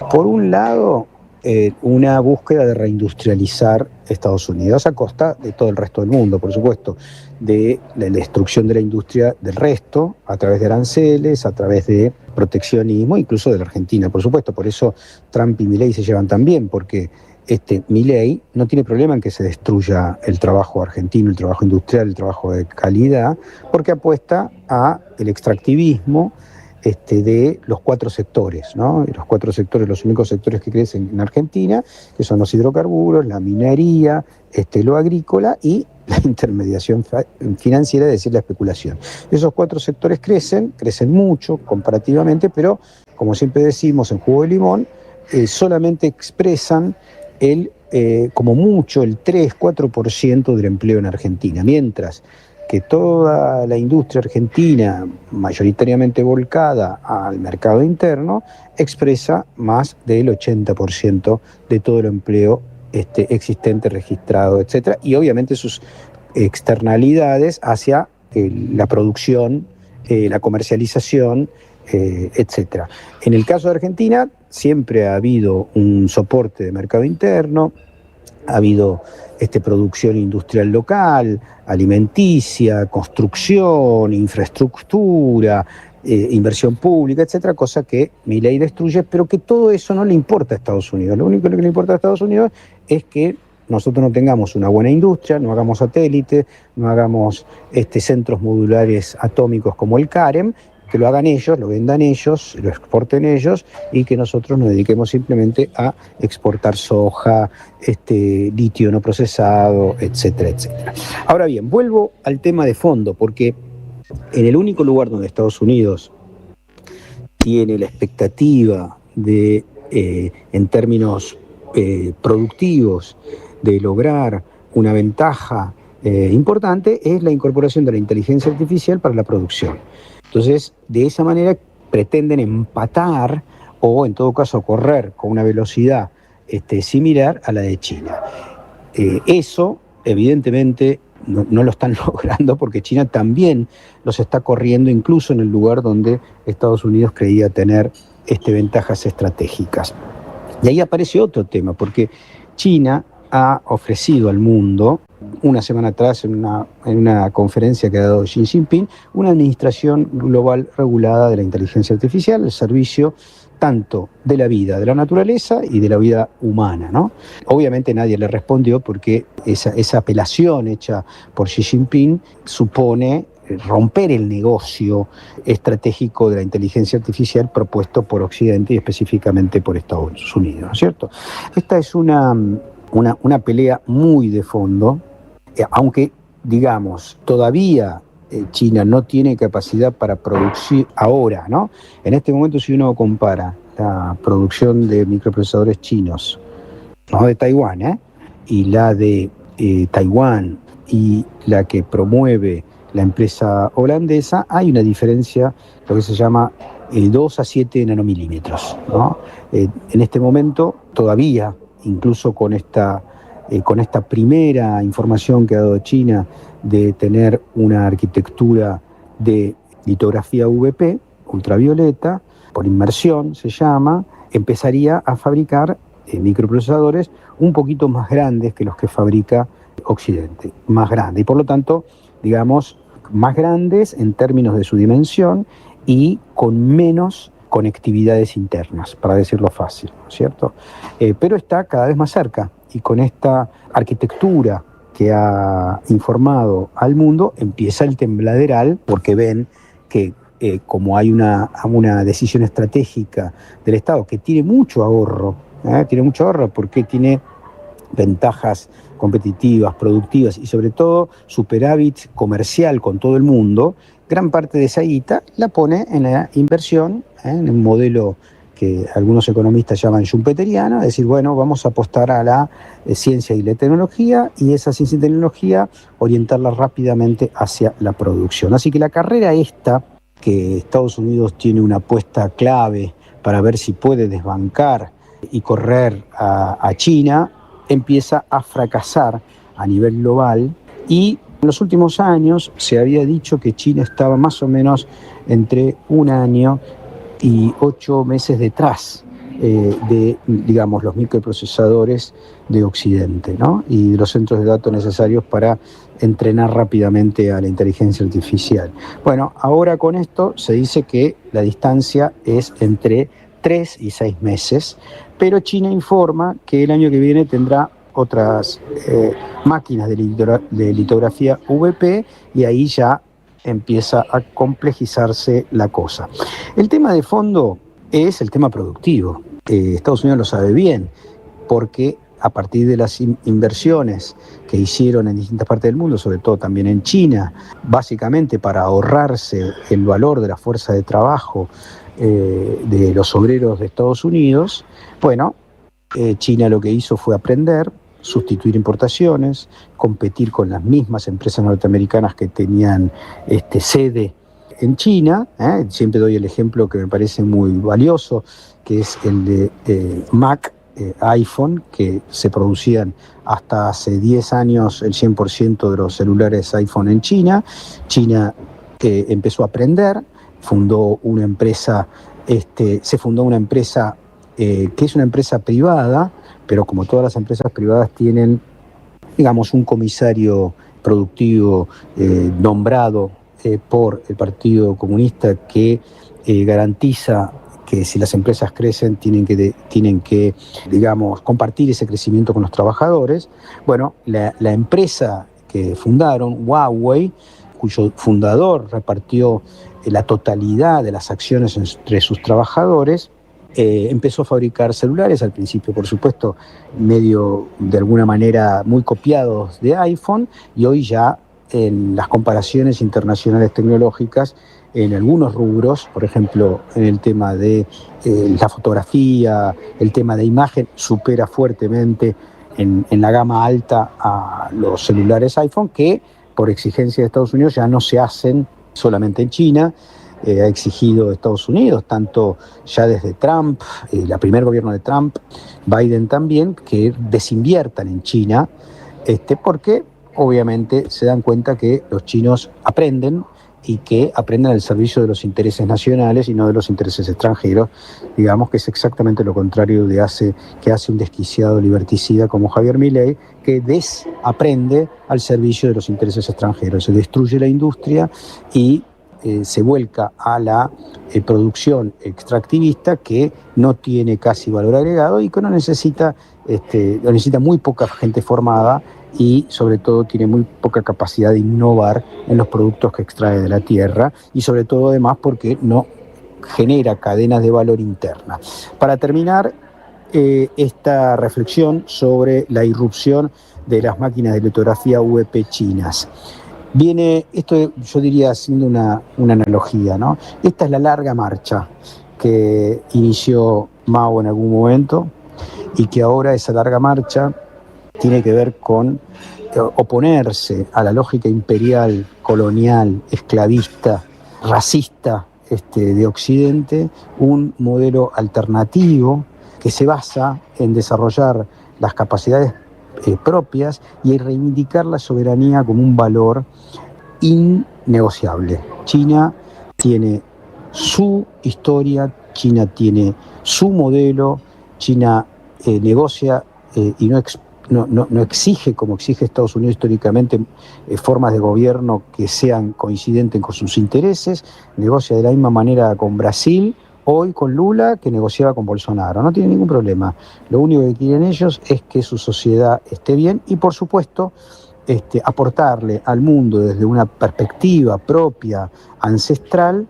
Por un lado, una búsqueda de reindustrializar Estados Unidos a costa de todo el resto del mundo, por supuesto, de la destrucción de la industria del resto, a través de aranceles, a través de proteccionismo, incluso de la Argentina, por supuesto. Por eso Trump y Milei se llevan tan bien, porque Milei no tiene problema en que se destruya el trabajo argentino, el trabajo industrial, el trabajo de calidad, porque apuesta a el extractivismo de los 4 sectores, ¿no? Y los 4 sectores, los únicos sectores que crecen en Argentina, que son los hidrocarburos, la minería, lo agrícola y la intermediación financiera, es decir, la especulación. Esos 4 sectores crecen mucho comparativamente, pero como siempre decimos en Jugo de Limón, solamente expresan como mucho el 3-4% del empleo en Argentina, mientras que toda la industria argentina, mayoritariamente volcada al mercado interno, expresa más del 80% de todo el empleo existente, registrado, etc. Y obviamente sus externalidades hacia la producción, la comercialización, etc. En el caso de Argentina, siempre ha habido un soporte de mercado interno, ha habido producción industrial local, alimenticia, construcción, infraestructura, inversión pública, etcétera, cosa que Milei destruye, pero que todo eso no le importa a Estados Unidos. Lo único que le importa a Estados Unidos es que nosotros no tengamos una buena industria, no hagamos satélite, no hagamos centros modulares atómicos como el CAREM, que lo hagan ellos, lo vendan ellos, lo exporten ellos y que nosotros nos dediquemos simplemente a exportar soja, litio no procesado, etcétera, etcétera. Ahora bien, vuelvo al tema de fondo, porque en el único lugar donde Estados Unidos tiene la expectativa de, en términos productivos, de lograr una ventaja importante, es la incorporación de la inteligencia artificial para la producción. Entonces, de esa manera pretenden empatar o, en todo caso, correr con una velocidad similar a la de China. Eso, evidentemente, no lo están logrando porque China también los está corriendo, incluso en el lugar donde Estados Unidos creía tener ventajas estratégicas. Y ahí aparece otro tema, porque China ha ofrecido al mundo, una semana atrás en una conferencia que ha dado Xi Jinping, una administración global regulada de la inteligencia artificial, el servicio tanto de la vida de la naturaleza y de la vida humana, ¿no? Obviamente nadie le respondió porque esa apelación hecha por Xi Jinping supone romper el negocio estratégico de la inteligencia artificial propuesto por Occidente y específicamente por Estados Unidos, ¿no es cierto? Esta es una pelea muy de fondo, aunque, digamos, todavía China no tiene capacidad para producir ahora, ¿no? En este momento, si uno compara la producción de microprocesadores chinos, no de Taiwán, y la de Taiwán y la que promueve la empresa holandesa, hay una diferencia, lo que se llama 2 a 7 nanomilímetros, ¿no? En este momento, todavía, incluso con esta primera información que ha dado China de tener una arquitectura de litografía UVP, ultravioleta, por inmersión se llama, empezaría a fabricar microprocesadores un poquito más grandes que los que fabrica Occidente, más grandes, y por lo tanto, digamos, más grandes en términos de su dimensión y con menos conectividades internas, para decirlo fácil, ¿cierto? Pero está cada vez más cerca, y con esta arquitectura que ha informado al mundo, empieza el tembladeral, porque ven que como hay una decisión estratégica del Estado que tiene mucho ahorro porque tiene ventajas competitivas, productivas y sobre todo superávit comercial con todo el mundo, gran parte de esa guita la pone en la inversión, en un modelo que algunos economistas llaman schumpeteriano, es decir, bueno, vamos a apostar a la ciencia y la tecnología, y esa ciencia y tecnología orientarla rápidamente hacia la producción. Así que la carrera esta, que Estados Unidos tiene una apuesta clave para ver si puede desbancar y correr a China, empieza a fracasar a nivel global, y en los últimos años se había dicho que China estaba más o menos entre 1 año y 8 meses detrás de, digamos, los microprocesadores de Occidente, ¿no? Y de los centros de datos necesarios para entrenar rápidamente a la inteligencia artificial. Bueno, ahora con esto se dice que la distancia es entre 3 y 6 meses, pero China informa que el año que viene tendrá otras máquinas de litografía UVP, y ahí ya empieza a complejizarse la cosa. El tema de fondo es el tema productivo. Estados Unidos lo sabe bien, porque a partir de las inversiones que hicieron en distintas partes del mundo, sobre todo también en China, básicamente para ahorrarse el valor de la fuerza de trabajo de los obreros de Estados Unidos. Bueno, China lo que hizo fue aprender, sustituir importaciones, competir con las mismas empresas norteamericanas que tenían sede en China. Siempre doy el ejemplo que me parece muy valioso, que es el de Mac, iPhone, que se producían hasta hace 10 años el 100% de los celulares iPhone en China. China empezó a aprender, fundó una empresa, se fundó una empresa que es una empresa privada, pero como todas las empresas privadas tienen, digamos, un comisario productivo nombrado por el Partido Comunista que garantiza que si las empresas crecen tienen que, digamos, compartir ese crecimiento con los trabajadores. Bueno, la empresa que fundaron, Huawei, cuyo fundador repartió la totalidad de las acciones entre sus trabajadores, empezó a fabricar celulares, al principio, por supuesto, medio de alguna manera muy copiados de iPhone, y hoy ya en las comparaciones internacionales tecnológicas, en algunos rubros, por ejemplo, en el tema de la fotografía, el tema de imagen, supera fuertemente en la gama alta a los celulares iPhone, que por exigencia de Estados Unidos ya no se hacen solamente en China. Ha exigido Estados Unidos, tanto ya desde Trump, el primer gobierno de Trump, Biden también, que desinviertan en China, porque obviamente se dan cuenta que los chinos aprenden y que aprenden al servicio de los intereses nacionales y no de los intereses extranjeros, digamos que es exactamente lo contrario que hace un desquiciado liberticida como Javier Milei, que desaprende al servicio de los intereses extranjeros, se destruye la industria y se vuelca a la producción extractivista que no tiene casi valor agregado y que necesita muy poca gente formada y sobre todo tiene muy poca capacidad de innovar en los productos que extrae de la tierra y sobre todo además porque no genera cadenas de valor interna. Para terminar esta reflexión sobre la irrupción de las máquinas de litografía UEP chinas. Viene, esto yo diría haciendo una analogía, ¿no? Esta es la larga marcha que inició Mao en algún momento y que ahora esa larga marcha tiene que ver con oponerse a la lógica imperial, colonial, esclavista, racista de Occidente, un modelo alternativo que se basa en desarrollar las capacidades propias y reivindicar la soberanía como un valor innegociable. China tiene su historia, China tiene su modelo, China negocia y no exige, como exige Estados Unidos históricamente, formas de gobierno que sean coincidentes con sus intereses, negocia de la misma manera con Brasil, hoy con Lula, que negociaba con Bolsonaro. No tiene ningún problema. Lo único que quieren ellos es que su sociedad esté bien y, por supuesto, aportarle al mundo desde una perspectiva propia, ancestral,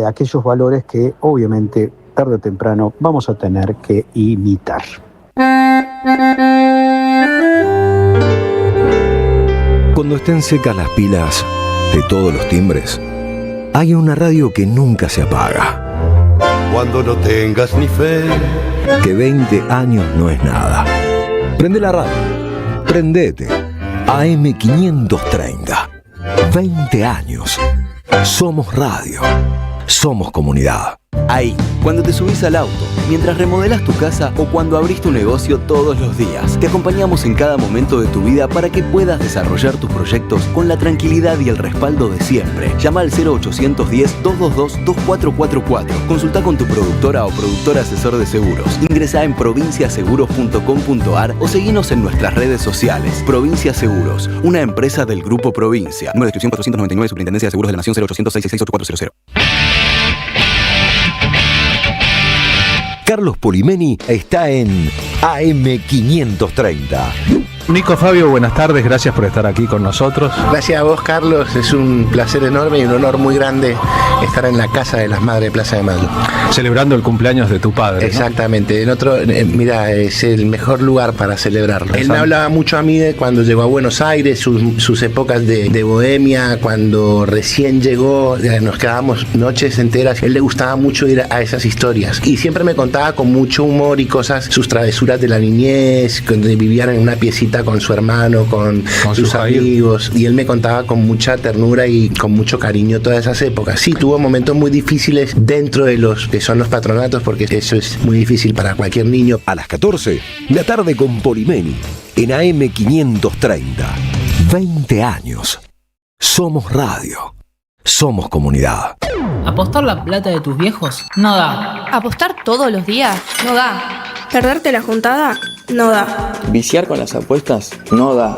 aquellos valores que, obviamente, tarde o temprano vamos a tener que imitar. Cuando estén secas las pilas de todos los timbres, hay una radio que nunca se apaga. Cuando no tengas ni fe, que 20 años no es nada. Prende la radio, prendete. AM530. 20 años. Somos radio. Somos comunidad. Ahí, cuando te subís al auto, mientras remodelas tu casa o cuando abrís tu negocio todos los días. Te acompañamos en cada momento de tu vida para que puedas desarrollar tus proyectos con la tranquilidad y el respaldo de siempre. Llama al 0810-222-2444. Consulta con tu productora o productor asesor de seguros. Ingresa en provinciaseguros.com.ar o seguinos en nuestras redes sociales. Provincia Seguros, una empresa del Grupo Provincia. Número de inscripción 499, Superintendencia de Seguros de la Nación, 0800-666-8400. Carlos Polimeni está en AM530. Nico, Fabio, buenas tardes, gracias por estar aquí con nosotros. Gracias a vos, Carlos, es un placer enorme y un honor muy grande estar en la Casa de las Madres de Plaza de Mayo. Celebrando el cumpleaños de tu padre, Exactamente, ¿no? Mira, es el mejor lugar para celebrarlo. Él me hablaba mucho a mí de cuando llegó a Buenos Aires, sus épocas de bohemia, cuando recién llegó, nos quedábamos noches enteras. A él le gustaba mucho ir a esas historias y siempre me contaba con mucho humor y cosas, sus travesuras de la niñez, donde vivían en una piecita con su hermano, con sus amigos, y él me contaba con mucha ternura y con mucho cariño todas esas épocas. Sí, tuvo momentos muy difíciles dentro de los que son los patronatos, porque eso es muy difícil para cualquier niño. A las 14, la tarde con Polimeni, en AM 530. 20 años. Somos radio. Somos comunidad. ¿Apostar la plata de tus viejos? No da. ¿Apostar todos los días? No da. ¿Perderte la juntada? No da. ¿Viciar con las apuestas? No da.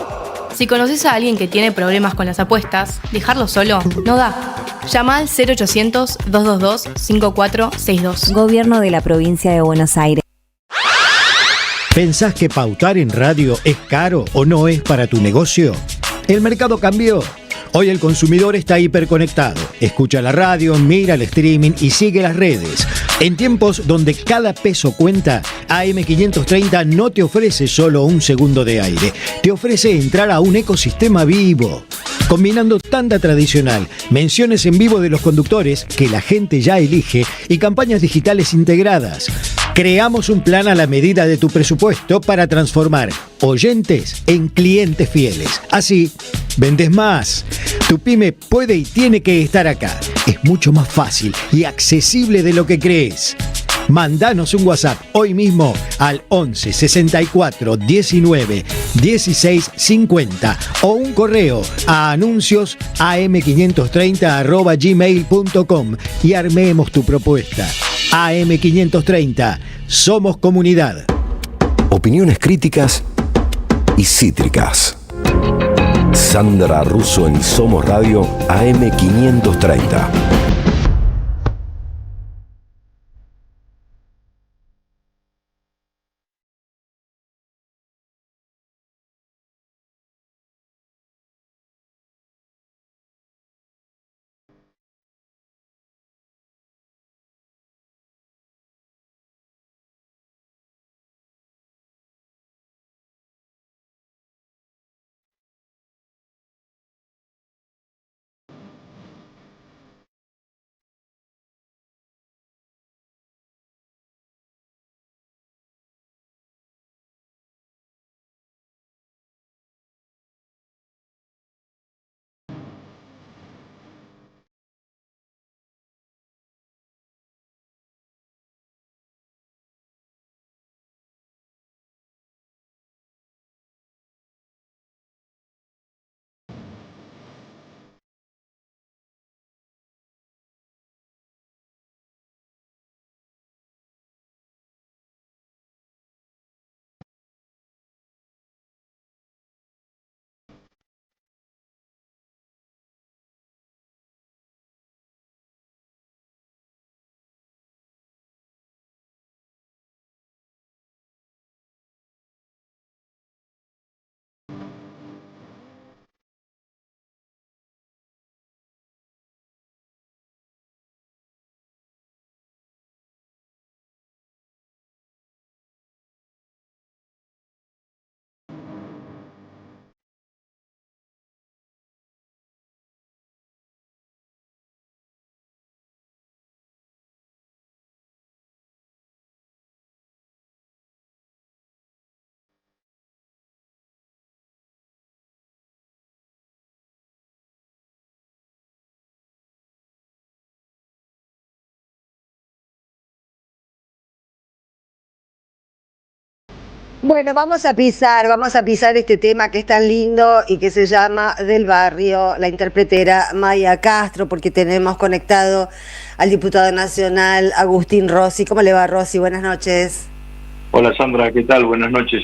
Si conoces a alguien que tiene problemas con las apuestas, dejarlo solo no da. Llama al 0800-222-5462. Gobierno de la Provincia de Buenos Aires. ¿Pensás que pautar en radio es caro o no es para tu negocio? El mercado cambió. Hoy el consumidor está hiperconectado. Escucha la radio, mira el streaming y sigue las redes. En tiempos donde cada peso cuenta, AM530 no te ofrece solo un segundo de aire. Te ofrece entrar a un ecosistema vivo. Combinando tanda tradicional, menciones en vivo de los conductores que la gente ya elige y campañas digitales integradas. Creamos un plan a la medida de tu presupuesto para transformar oyentes en clientes fieles. Así, vendes más. Tu pyme puede y tiene que estar acá. Es mucho más fácil y accesible de lo que crees. Mandanos un WhatsApp hoy mismo al 11 64 19 16 50 o un correo a anuncios@am530@gmail.com y armemos tu propuesta. AM530, somos comunidad. Opiniones críticas y cítricas. Sandra Russo en Somos Radio AM530. Bueno, vamos a pisar este tema que es tan lindo y que se llama Del Barrio, la interpretera Maya Castro, porque tenemos conectado al diputado nacional Agustín Rossi. ¿Cómo le va, Rossi? Buenas noches. Hola Sandra, ¿qué tal? Buenas noches.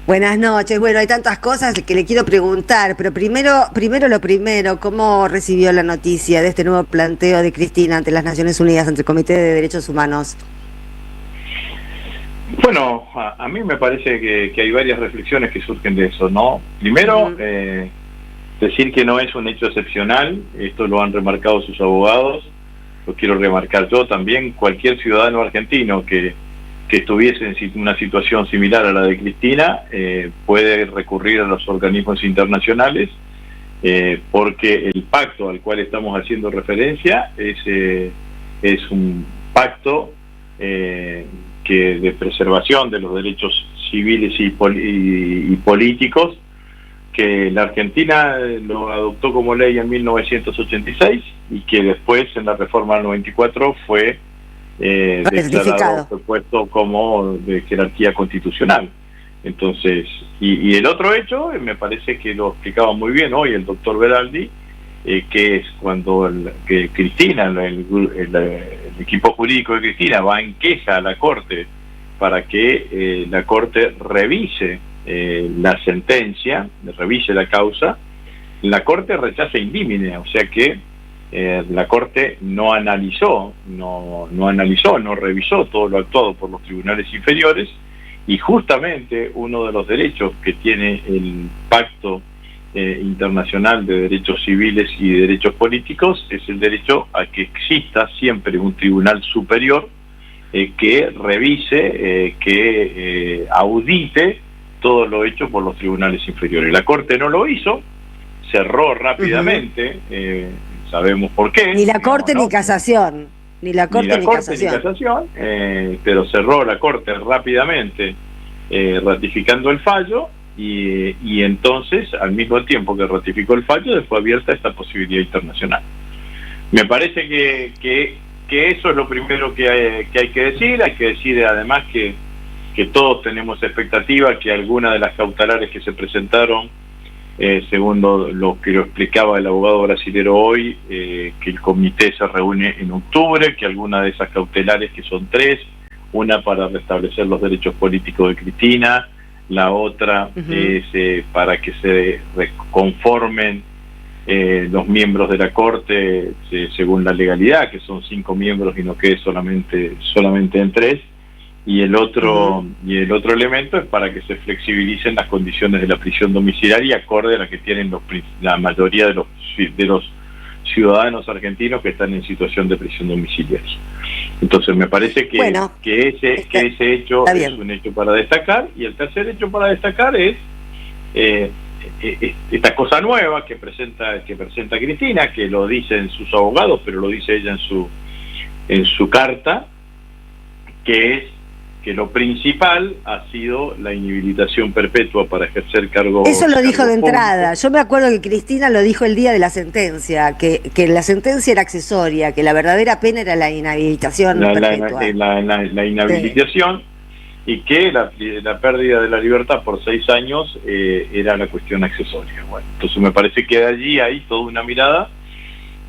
Buenas noches. Bueno, hay tantas cosas que le quiero preguntar, pero primero lo primero, ¿cómo recibió la noticia de este nuevo planteo de Cristina ante las Naciones Unidas, ante el Comité de Derechos Humanos? Bueno, a mí me parece que hay varias reflexiones que surgen de eso, ¿no? Primero, decir que no es un hecho excepcional, esto lo han remarcado sus abogados, lo quiero remarcar yo también, cualquier ciudadano argentino que estuviese en una situación similar a la de Cristina puede recurrir a los organismos internacionales, porque el pacto al cual estamos haciendo referencia es un pacto que de preservación de los derechos civiles y políticos, que la Argentina lo adoptó como ley en 1986 y que después en la reforma del 94 fue declarado, propuesto como de jerarquía constitucional. Entonces, y el otro hecho, me parece que lo explicaba muy bien hoy el doctor Beraldi, que es cuando que Cristina, el equipo jurídico de Cristina va en queja a la Corte para que la Corte revise la sentencia, revise la causa, la Corte rechaza indímine, o sea que la Corte no analizó, no revisó todo lo actuado por los tribunales inferiores, y justamente uno de los derechos que tiene el Pacto Internacional de Derechos Civiles y de Derechos Políticos es el derecho a que exista siempre un tribunal superior que revise, que audite todo lo hecho por los tribunales inferiores. La Corte no lo hizo, cerró rápidamente, sabemos por qué. Ni la Corte ni Casación. Ni la Corte ni Casación, pero cerró la Corte rápidamente, ratificando el fallo, y entonces, al mismo tiempo que ratificó el fallo, fue abierta esta posibilidad internacional. Me parece que eso es lo primero que hay que decir. Hay que decir además que todos tenemos expectativa que alguna de las cautelares que se presentaron, según lo que lo explicaba el abogado brasilero hoy, que el comité se reúne en octubre, que alguna de esas cautelares, que son 3, una para restablecer los derechos políticos de Cristina, la otra es para que se conformen los miembros de la Corte según la legalidad, que son 5 miembros y no quede solamente en 3, y el otro elemento es para que se flexibilicen las condiciones de la prisión domiciliaria acorde a las que tienen la mayoría de los ciudadanos argentinos que están en situación de prisión domiciliaria. Entonces me parece que ese hecho es un hecho para destacar, y el tercer hecho para destacar es esta cosa nueva que presenta Cristina, que lo dicen sus abogados, pero lo dice ella en su carta, que es que lo principal ha sido la inhabilitación perpetua para ejercer cargo. Eso lo dijo de entrada. Yo me acuerdo que Cristina lo dijo el día de la sentencia, que la sentencia era accesoria, que la verdadera pena era la inhabilitación perpetua. La inhabilitación, y que la pérdida de la libertad por 6 años era la cuestión accesoria. Bueno, entonces me parece que de allí hay toda una mirada,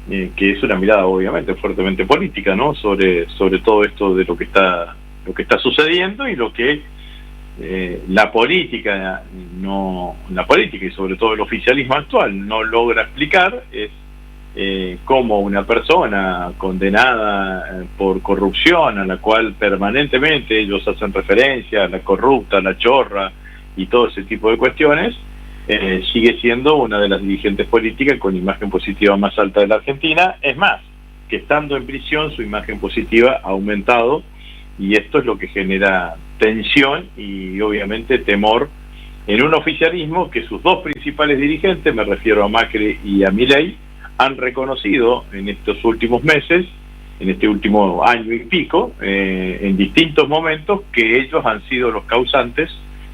que es una mirada obviamente fuertemente política, ¿no? Sobre todo esto de lo que está sucediendo, y lo que la política y sobre todo el oficialismo actual no logra explicar es cómo una persona condenada por corrupción, a la cual permanentemente ellos hacen referencia, la corrupta, la chorra y todo ese tipo de cuestiones, sigue siendo una de las dirigentes políticas con imagen positiva más alta de la Argentina. Es más, que estando en prisión su imagen positiva ha aumentado, y esto es lo que genera tensión y obviamente temor en un oficialismo que sus 2 principales dirigentes, me refiero a Macri y a Milei, han reconocido en estos últimos meses, en este último año y pico, en distintos momentos, que ellos han sido los causantes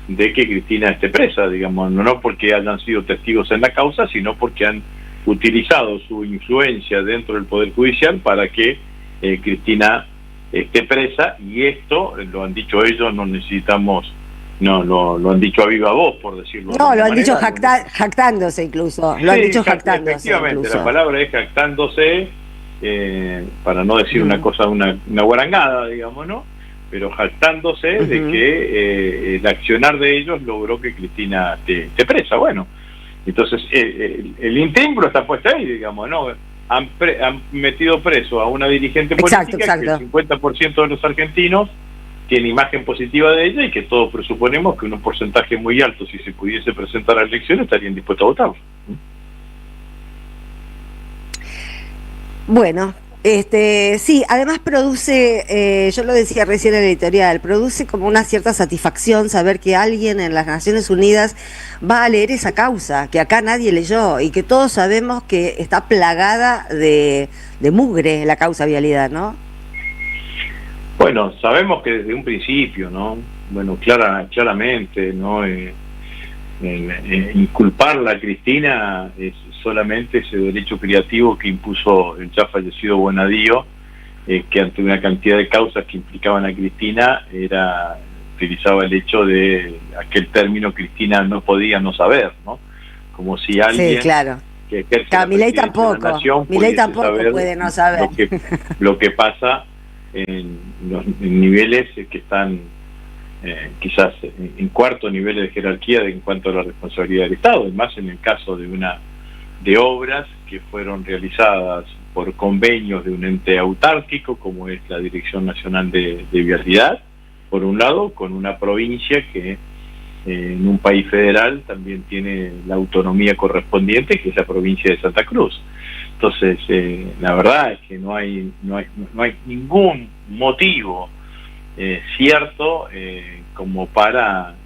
de que Cristina esté presa, digamos, no porque hayan sido testigos en la causa, sino porque han utilizado su influencia dentro del Poder Judicial para que Cristina esté presa, y esto lo han dicho ellos, no necesitamos, lo han dicho a viva voz, por decirlo. No, lo han dicho jactándose incluso, lo han dicho jactándose. Efectivamente, incluso. La palabra es jactándose, para no decir una cosa, una guarangada, digamos, ¿no? Pero jactándose de que el accionar de ellos logró que Cristina esté presa. Bueno, entonces el intímbro está puesto ahí, digamos, ¿no? Han metido preso a una dirigente política que el 50% de los argentinos tiene imagen positiva de ella y que todos presuponemos que un porcentaje muy alto, si se pudiese presentar a elecciones, estarían dispuestos a votarlo. Bueno, sí, además produce, yo lo decía recién en el editorial, produce como una cierta satisfacción saber que alguien en las Naciones Unidas va a leer esa causa, que acá nadie leyó y que todos sabemos que está plagada de mugre la causa vialidad, ¿no? Bueno, sabemos que desde un principio, ¿no? Bueno, claramente, ¿no? Inculparla a Cristina es solamente ese derecho creativo que impuso el ya fallecido Bonadío, que ante una cantidad de causas que implicaban a Cristina utilizaba el hecho de aquel término Cristina no podía no saber, ¿no? Como si alguien, sí, claro, que ejerce la Milei presidencia de la tampoco, nación Milei pudiese tampoco saber puede no saber lo que pasa en niveles que están quizás en cuarto nivel de jerarquía en cuanto a la responsabilidad del Estado, y más en el caso de obras que fueron realizadas por convenios de un ente autárquico como es la Dirección Nacional de Vialidad, por un lado, con una provincia que en un país federal también tiene la autonomía correspondiente, que es la provincia de Santa Cruz. Entonces, la verdad es que no hay ningún motivo cierto como para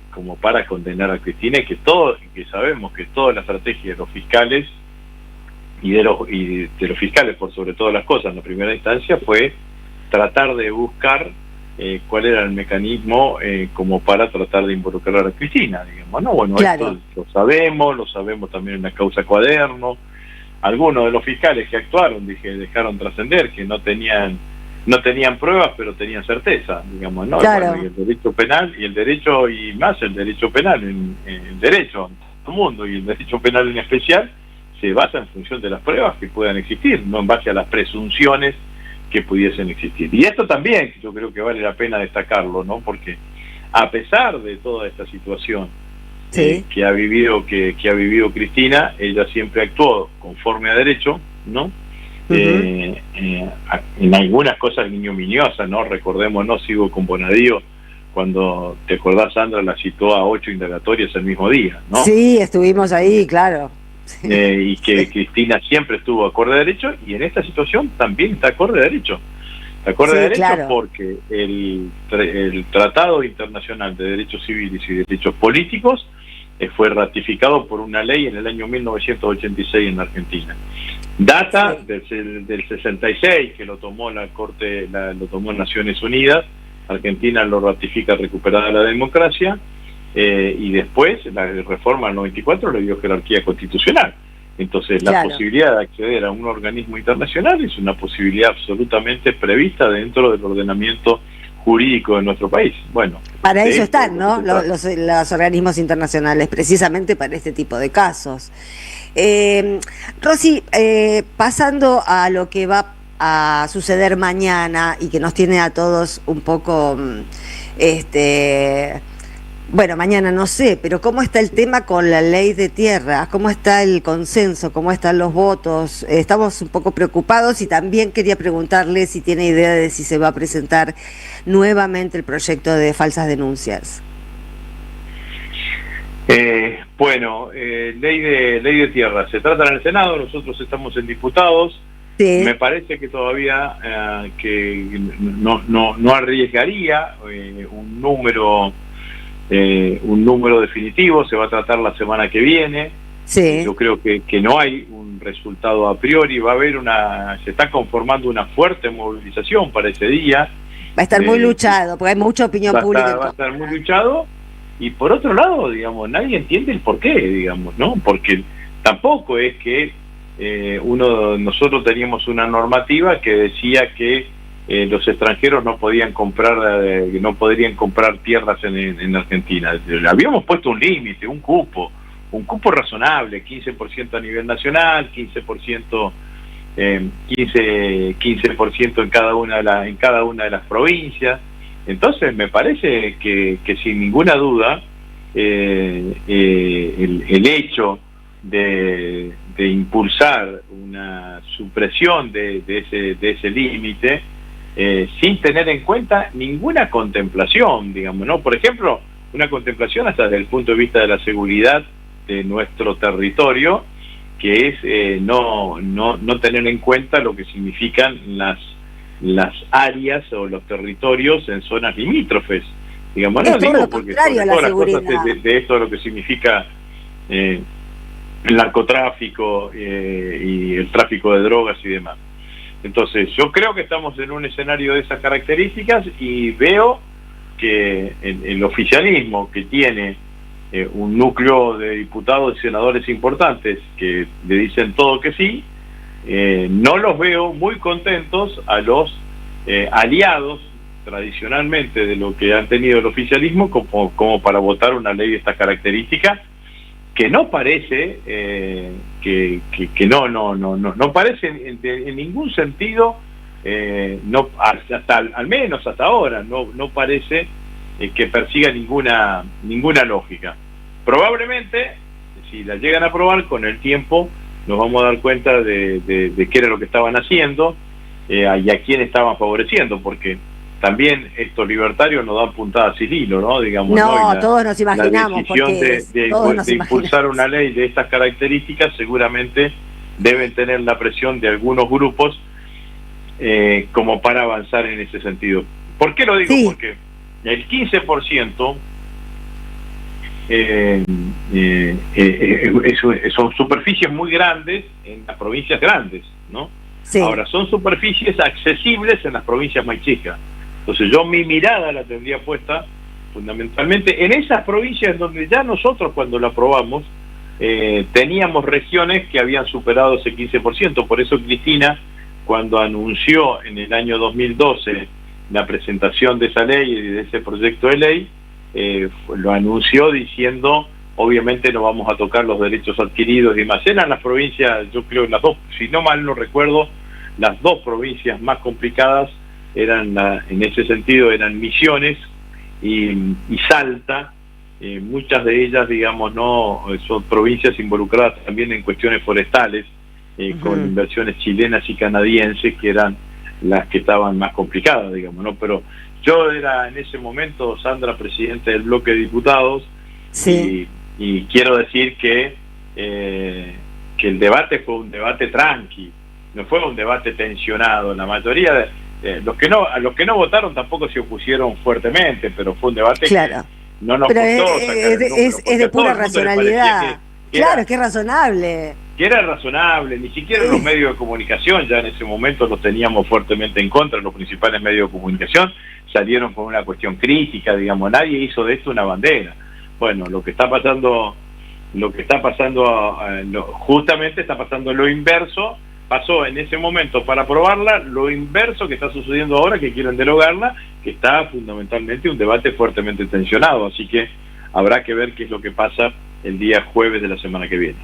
condenar a Cristina, y que sabemos que toda la estrategia de los fiscales y de los fiscales por sobre todas las cosas en la primera instancia fue tratar de buscar cuál era el mecanismo como para tratar de involucrar a Cristina, digamos, ¿no? Bueno, claro. Esto lo sabemos también en la causa Cuaderno. Algunos de los fiscales que actuaron dejaron trascender que no tenían pruebas, pero tenían certeza, digamos, ¿no? Claro. Bueno, y el derecho penal, y el derecho, y más el derecho penal, el derecho en todo el mundo, y el derecho penal en especial, se basa en función de las pruebas que puedan existir, no en base a las presunciones que pudiesen existir. Y esto también, yo creo que vale la pena destacarlo, ¿no? Porque a pesar de toda esta situación que ha vivido Cristina, ella siempre actuó conforme a derecho, ¿no? En algunas cosas ignominiosas, ¿no? Recordémonos, sigo con Bonadío, cuando, te acordás, Sandra la citó a 8 indagatorias el mismo día, ¿no? Sí, estuvimos ahí, claro. Y que Cristina siempre estuvo acorde a derecho, y en esta situación también está acorde a derecho. Está acorde a derecho, claro, porque el Tratado Internacional de Derechos Civiles y Derechos Políticos fue ratificado por una ley en el año 1986 en Argentina. Data del 66, que lo tomó la Corte, lo tomó Naciones Unidas. Argentina lo ratifica recuperada la democracia, y después la reforma del 94 le dio jerarquía constitucional. Entonces, la posibilidad de acceder a un organismo internacional es una posibilidad absolutamente prevista dentro del ordenamiento jurídico de nuestro país. Bueno, para eso están, ¿no? Los organismos internacionales, precisamente para este tipo de casos. Rosy, pasando a lo que va a suceder mañana y que nos tiene a todos un poco, bueno, mañana no sé, pero ¿cómo está el tema con la ley de tierras? ¿Cómo está el consenso? ¿Cómo están los votos? Estamos un poco preocupados, y también quería preguntarle si tiene idea de si se va a presentar nuevamente el proyecto de falsas denuncias. Bueno, ley de tierras. Se trata en el Senado, nosotros estamos en diputados. Sí. Me parece que todavía que no arriesgaría un número definitivo. Se va a tratar la semana que viene. Sí. Yo creo que no hay un resultado a priori. Va a haber se está conformando una fuerte movilización para ese día. Va a estar muy luchado, porque hay mucha opinión pública. Va a estar muy luchado. Y por otro lado, digamos, nadie entiende el porqué, digamos, ¿no? Porque tampoco es que nosotros teníamos una normativa que decía que los extranjeros no podrían comprar tierras en Argentina. Le habíamos puesto un límite, un cupo razonable, 15% a nivel nacional, 15% en cada una de las provincias. Entonces me parece que sin ninguna duda el hecho de impulsar una supresión de ese límite sin tener en cuenta ninguna contemplación, digamos, ¿no? Por ejemplo, una contemplación hasta desde el punto de vista de la seguridad de nuestro territorio, que es no tener en cuenta lo que significan las áreas o los territorios en zonas limítrofes, digamos, no digo porque sobre todas las cosas de esto lo que significa el narcotráfico y el tráfico de drogas y demás. Entonces yo creo que estamos en un escenario de esas características y veo que el oficialismo, que tiene un núcleo de diputados y senadores importantes que le dicen todo que sí, no los veo muy contentos a los aliados tradicionalmente de lo que han tenido el oficialismo como para votar una ley de estas características, que no parece que no parece en ningún sentido, no al menos hasta ahora no parece que persiga ninguna lógica. Probablemente, si la llegan a aprobar, con el tiempo nos vamos a dar cuenta de qué era lo que estaban haciendo y a quién estaban favoreciendo, porque también estos libertarios nos dan puntadas sin hilo, ¿no? Digamos, no, todos nos imaginamos. La decisión de impulsar una ley de estas características seguramente deben tener la presión de algunos grupos como para avanzar en ese sentido. ¿Por qué lo digo? Sí. Porque el 15% son superficies muy grandes en las provincias grandes, ¿no? Sí. Ahora, son superficies accesibles en las provincias más chicas. Entonces yo mi mirada la tendría puesta fundamentalmente en esas provincias donde ya nosotros, cuando la aprobamos, teníamos regiones que habían superado ese 15%. Por eso Cristina, cuando anunció en el año 2012 la presentación de esa ley y de ese proyecto de ley, lo anunció diciendo, obviamente no vamos a tocar los derechos adquiridos y demás. Eran las provincias, yo creo, las dos, si no mal no recuerdo, las dos provincias más complicadas eran, en ese sentido, eran Misiones y Salta. Muchas de ellas, digamos, no son provincias involucradas también en cuestiones forestales, con inversiones chilenas y canadienses, que eran las que estaban más complicadas, digamos, ¿no? Pero yo era en ese momento, Sandra, presidente del bloque de diputados, sí. y quiero decir que el debate fue un debate tranqui, no fue un debate tensionado. La mayoría de a los que no votaron tampoco se opusieron fuertemente, pero fue un debate claro. Que no nos costó es de pura racionalidad. Claro, que es razonable. Que era razonable, ni siquiera los medios de comunicación, ya en ese momento los teníamos fuertemente en contra, los principales medios de comunicación salieron con una cuestión crítica, digamos, nadie hizo de esto una bandera. Bueno, lo que está pasando, justamente está pasando lo inverso. Pasó en ese momento para aprobarla lo inverso que está sucediendo ahora, que quieren derogarla, que está fundamentalmente un debate fuertemente tensionado. Así que habrá que ver qué es lo que pasa el día jueves de la semana que viene.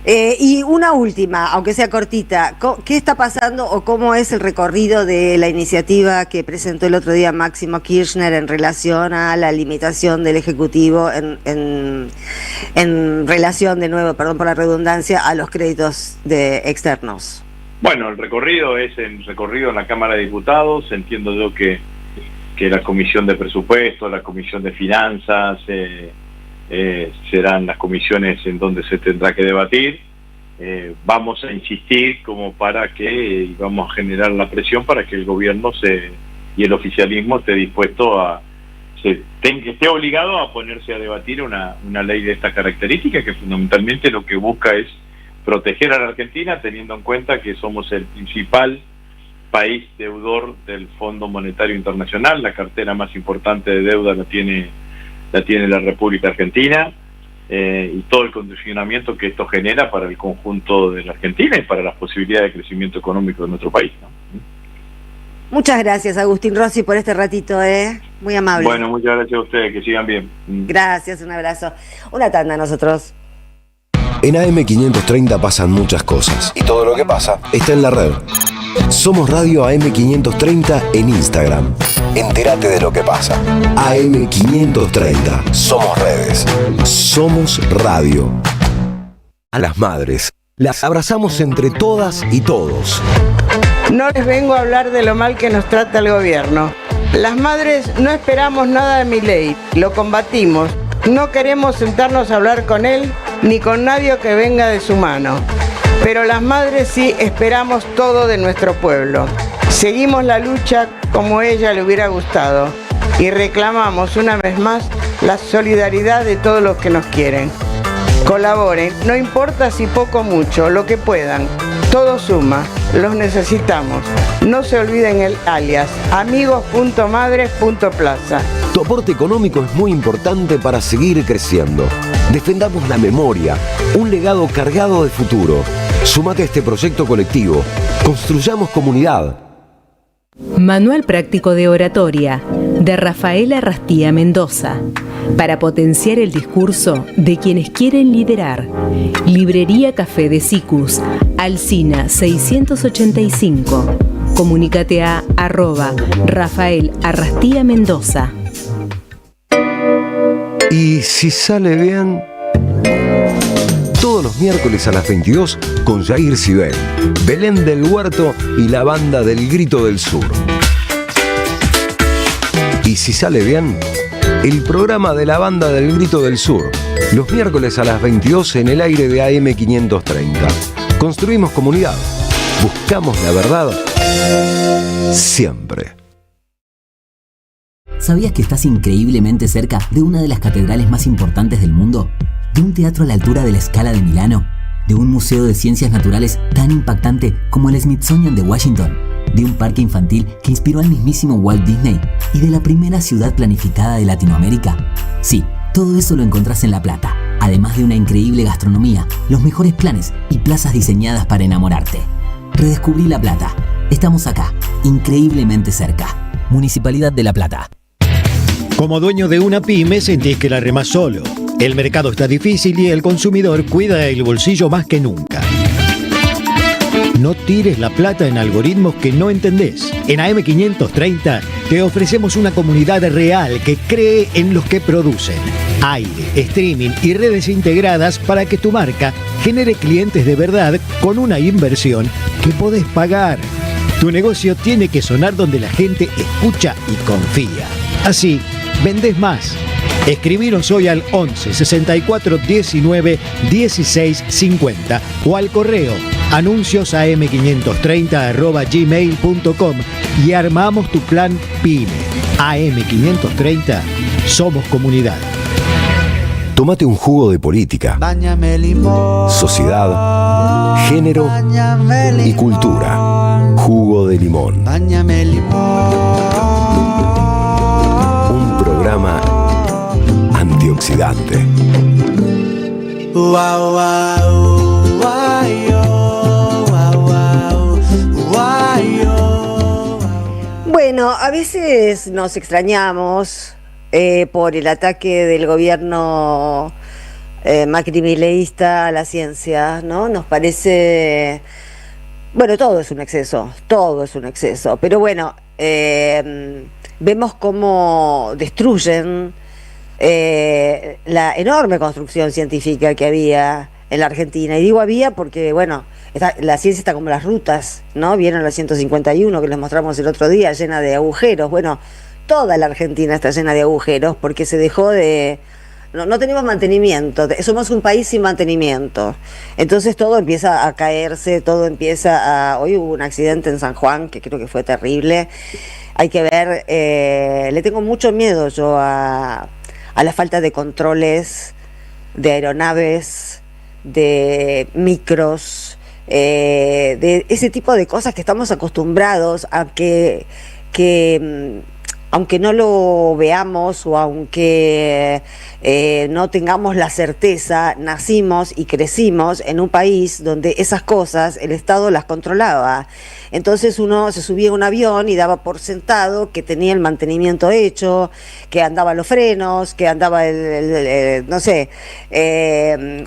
Y una última, aunque sea cortita, ¿qué está pasando o cómo es el recorrido de la iniciativa que presentó el otro día Máximo Kirchner en relación a la limitación del Ejecutivo en relación, de nuevo, perdón por la redundancia, a los créditos externos? Bueno, el recorrido es el recorrido en la Cámara de Diputados. Entiendo yo que la Comisión de Presupuesto, la Comisión de Finanzas, serán las comisiones en donde se tendrá que debatir. Vamos a insistir como para que vamos a generar la presión para que el gobierno y el oficialismo esté dispuesto esté obligado a ponerse a debatir una ley de esta característica, que fundamentalmente lo que busca es proteger a la Argentina, teniendo en cuenta que somos el principal país deudor del Fondo Monetario Internacional. La cartera más importante de deuda la tiene la República Argentina, y todo el condicionamiento que esto genera para el conjunto de la Argentina y para las posibilidades de crecimiento económico de nuestro país, ¿no? Muchas gracias, Agustín Rossi, por este ratito, muy amable. Bueno, muchas gracias a ustedes, que sigan bien. Gracias, un abrazo. Una tanda a nosotros. En AM530 pasan muchas cosas y todo lo que pasa está en la red. Somos Radio AM530 en Instagram. Entérate de lo que pasa. AM530. Somos redes. Somos radio. A las madres las abrazamos entre todas y todos. No les vengo a hablar de lo mal que nos trata el gobierno. Las madres no esperamos nada de Milei, lo combatimos. No queremos sentarnos a hablar con él ni con nadie que venga de su mano. Pero las madres sí esperamos todo de nuestro pueblo. Seguimos la lucha como a ella le hubiera gustado y reclamamos una vez más la solidaridad de todos los que nos quieren. Colaboren, no importa si poco o mucho, lo que puedan. Todo suma, los necesitamos. No se olviden el alias, amigos.madres.plaza. Tu aporte económico es muy importante para seguir creciendo. Defendamos la memoria, un legado cargado de futuro. Súmate a este proyecto colectivo. Construyamos comunidad. Manual práctico de oratoria de Rafaela Rastía Mendoza para potenciar el discurso de quienes quieren liderar. Librería Café de Sicus, Alsina 685. Comunícate a @Rafael Arrastía Mendoza. Y si sale bien, todos los miércoles a las 22 con Jair Sibel, Belén del Huerto y la banda del Grito del Sur. Y si sale bien, el programa de la banda del Grito del Sur, los miércoles a las 22 en el aire de AM 530. Construimos comunidad, buscamos la verdad siempre. ¿Sabías que estás increíblemente cerca de una de las catedrales más importantes del mundo? ¿De un teatro a la altura de la Scala de Milano? ¿De un museo de ciencias naturales tan impactante como el Smithsonian de Washington? ¿De un parque infantil que inspiró al mismísimo Walt Disney? ¿Y de la primera ciudad planificada de Latinoamérica? Sí, todo eso lo encontrás en La Plata, además de una increíble gastronomía, los mejores planes y plazas diseñadas para enamorarte. Redescubrí La Plata. Estamos acá, increíblemente cerca. Municipalidad de La Plata. Como dueño de una pyme sentís que la remás solo. El mercado está difícil y el consumidor cuida el bolsillo más que nunca. No tires la plata en algoritmos que no entendés. En AM530 te ofrecemos una comunidad real que cree en los que producen. Aire, streaming y redes integradas para que tu marca genere clientes de verdad con una inversión que podés pagar. Tu negocio tiene que sonar donde la gente escucha y confía. Así, vendés más. Escribinos hoy al 11 64 19 16 50 o al correo anunciosam530@gmail.com y armamos tu plan PYME. AM530, somos comunidad. Tómate un jugo de política, sociedad, género y cultura. Jugo de limón. Un programa antioxidante. Bueno, a veces nos extrañamos por el ataque del gobierno macri-mileísta a la ciencia, ¿no? Nos parece... Bueno, todo es un exceso, pero bueno, vemos cómo destruyen la enorme construcción científica que había en la Argentina. Y digo había porque, bueno, la ciencia está como las rutas, ¿no? Vieron la 151 que les mostramos el otro día, llena de agujeros. Bueno, toda la Argentina está llena de agujeros porque se dejó de... No tenemos mantenimiento, somos un país sin mantenimiento. Entonces todo empieza a caerse, todo empieza a... Hoy hubo un accidente en San Juan que creo que fue terrible. Hay que ver, le tengo mucho miedo yo a la falta de controles de aeronaves, de micros, de ese tipo de cosas que estamos acostumbrados a que aunque no lo veamos o aunque no tengamos la certeza, nacimos y crecimos en un país donde esas cosas el Estado las controlaba. Entonces uno se subía a un avión y daba por sentado que tenía el mantenimiento hecho, que andaban los frenos, que andaba no sé,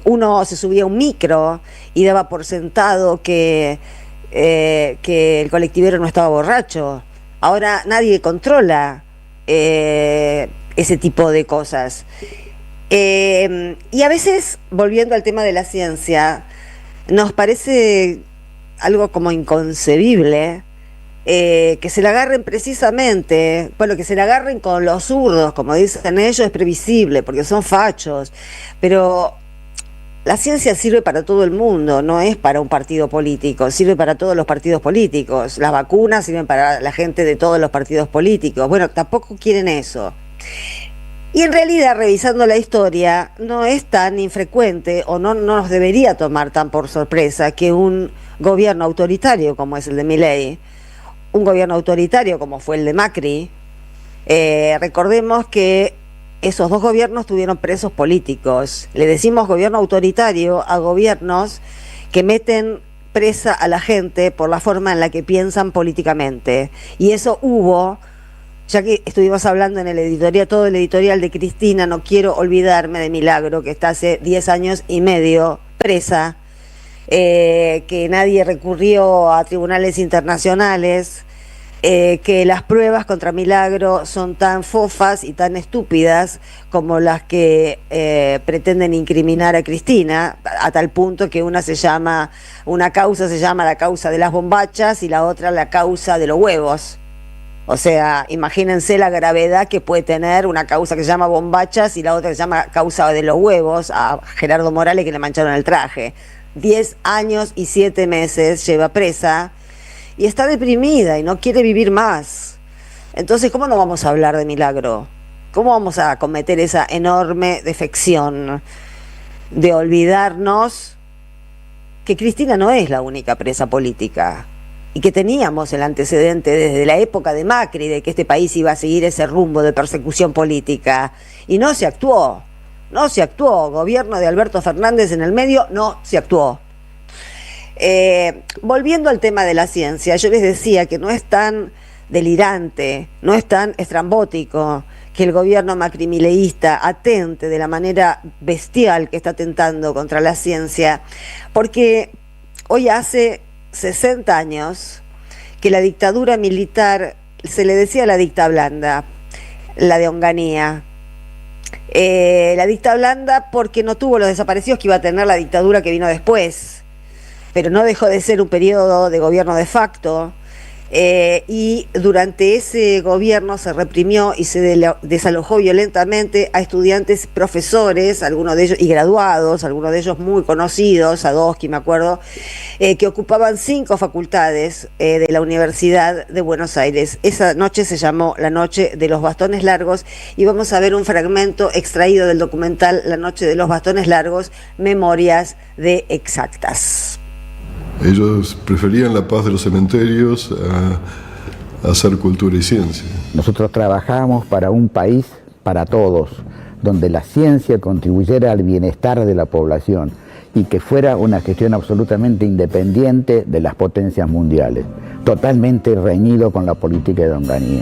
uno se subía a un micro y daba por sentado que el colectivero no estaba borracho. Ahora nadie controla ese tipo de cosas. Y a veces, volviendo al tema de la ciencia, nos parece algo como inconcebible que se la agarren precisamente, bueno, que se la agarren con los zurdos, como dicen ellos, es previsible, porque son fachos, pero la ciencia sirve para todo el mundo, no es para un partido político, sirve para todos los partidos políticos. Las vacunas sirven para la gente de todos los partidos políticos. Bueno, tampoco quieren eso. Y en realidad, revisando la historia, no es tan infrecuente o no nos debería tomar tan por sorpresa que un gobierno autoritario como es el de Milei, un gobierno autoritario como fue el de Macri, recordemos que esos dos gobiernos tuvieron presos políticos. Le decimos gobierno autoritario a gobiernos que meten presa a la gente por la forma en la que piensan políticamente. Y eso hubo, ya que estuvimos hablando en el editorial, todo el editorial de Cristina, no quiero olvidarme de Milagro, que está hace 10 años y medio presa, que nadie recurrió a tribunales internacionales, que las pruebas contra Milagro son tan fofas y tan estúpidas como las que pretenden incriminar a Cristina, a tal punto que una causa se llama la causa de las bombachas y la otra la causa de los huevos. O sea, imagínense la gravedad que puede tener una causa que se llama bombachas y la otra que se llama causa de los huevos a Gerardo Morales, que le mancharon el traje. 10 años y 7 meses lleva presa y está deprimida y no quiere vivir más. Entonces, ¿cómo no vamos a hablar de Milagro? ¿Cómo vamos a cometer esa enorme defección de olvidarnos que Cristina no es la única presa política y que teníamos el antecedente desde la época de Macri de que este país iba a seguir ese rumbo de persecución política y no se actuó? No se actuó. Gobierno de Alberto Fernández en el medio, no se actuó. Volviendo al tema de la ciencia, yo les decía que no es tan delirante, no es tan estrambótico que el gobierno macrimileísta atente de la manera bestial que está atentando contra la ciencia, porque hoy hace 60 años que la dictadura militar, se le decía la dicta blanda, la de Onganía, la dicta blanda porque no tuvo los desaparecidos que iba a tener la dictadura que vino después, pero no dejó de ser un periodo de gobierno de facto, y durante ese gobierno se reprimió y se desalojó violentamente a estudiantes, profesores, algunos de ellos y graduados, algunos de ellos muy conocidos, Sadowski me acuerdo, que ocupaban 5 facultades de la Universidad de Buenos Aires. Esa noche se llamó la Noche de los Bastones Largos y vamos a ver un fragmento extraído del documental La Noche de los Bastones Largos, Memorias de Exactas. Ellos preferían la paz de los cementerios a hacer cultura y ciencia. Nosotros trabajamos para un país para todos, donde la ciencia contribuyera al bienestar de la población y que fuera una gestión absolutamente independiente de las potencias mundiales, totalmente reñido con la política de Onganía.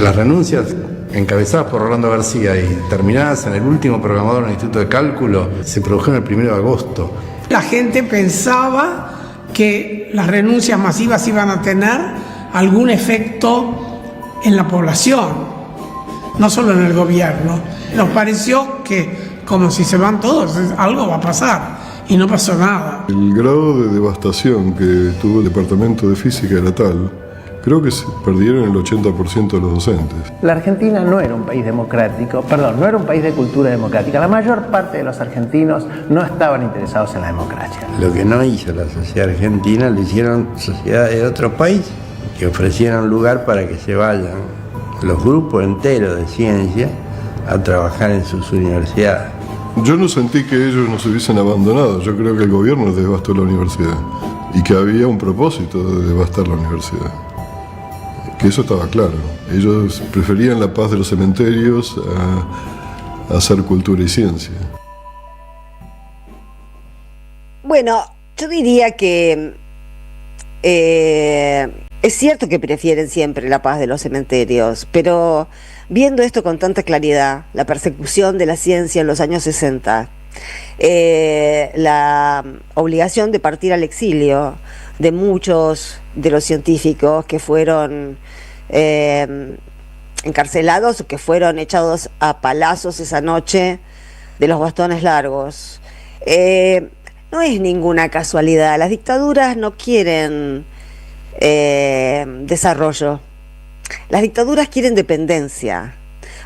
Las renuncias encabezadas por Rolando García y terminadas en el último programador del Instituto de Cálculo se produjeron el 1 de agosto. La gente pensaba que las renuncias masivas iban a tener algún efecto en la población, no solo en el gobierno. Nos pareció que, como si se van todos, algo va a pasar, y no pasó nada. El grado de devastación que tuvo el Departamento de Física era tal, creo que se perdieron el 80% de los docentes. La Argentina no era un país democrático, no era un país de cultura democrática. La mayor parte de los argentinos no estaban interesados en la democracia. Lo que no hizo la sociedad argentina lo hicieron sociedades de otros países, que ofrecieron lugar para que se vayan los grupos enteros de ciencia a trabajar en sus universidades. Yo no sentí que ellos nos hubiesen abandonado, yo creo que el gobierno devastó la universidad y que había un propósito de devastar la universidad. Que eso estaba claro. Ellos preferían la paz de los cementerios a hacer cultura y ciencia. Bueno, yo diría que es cierto que prefieren siempre la paz de los cementerios, pero viendo esto con tanta claridad, la persecución de la ciencia en los años 60, la obligación de partir al exilio de muchos de los científicos que fueron encarcelados o que fueron echados a palazos esa noche de los bastones largos. No es ninguna casualidad, las dictaduras no quieren desarrollo, las dictaduras quieren dependencia,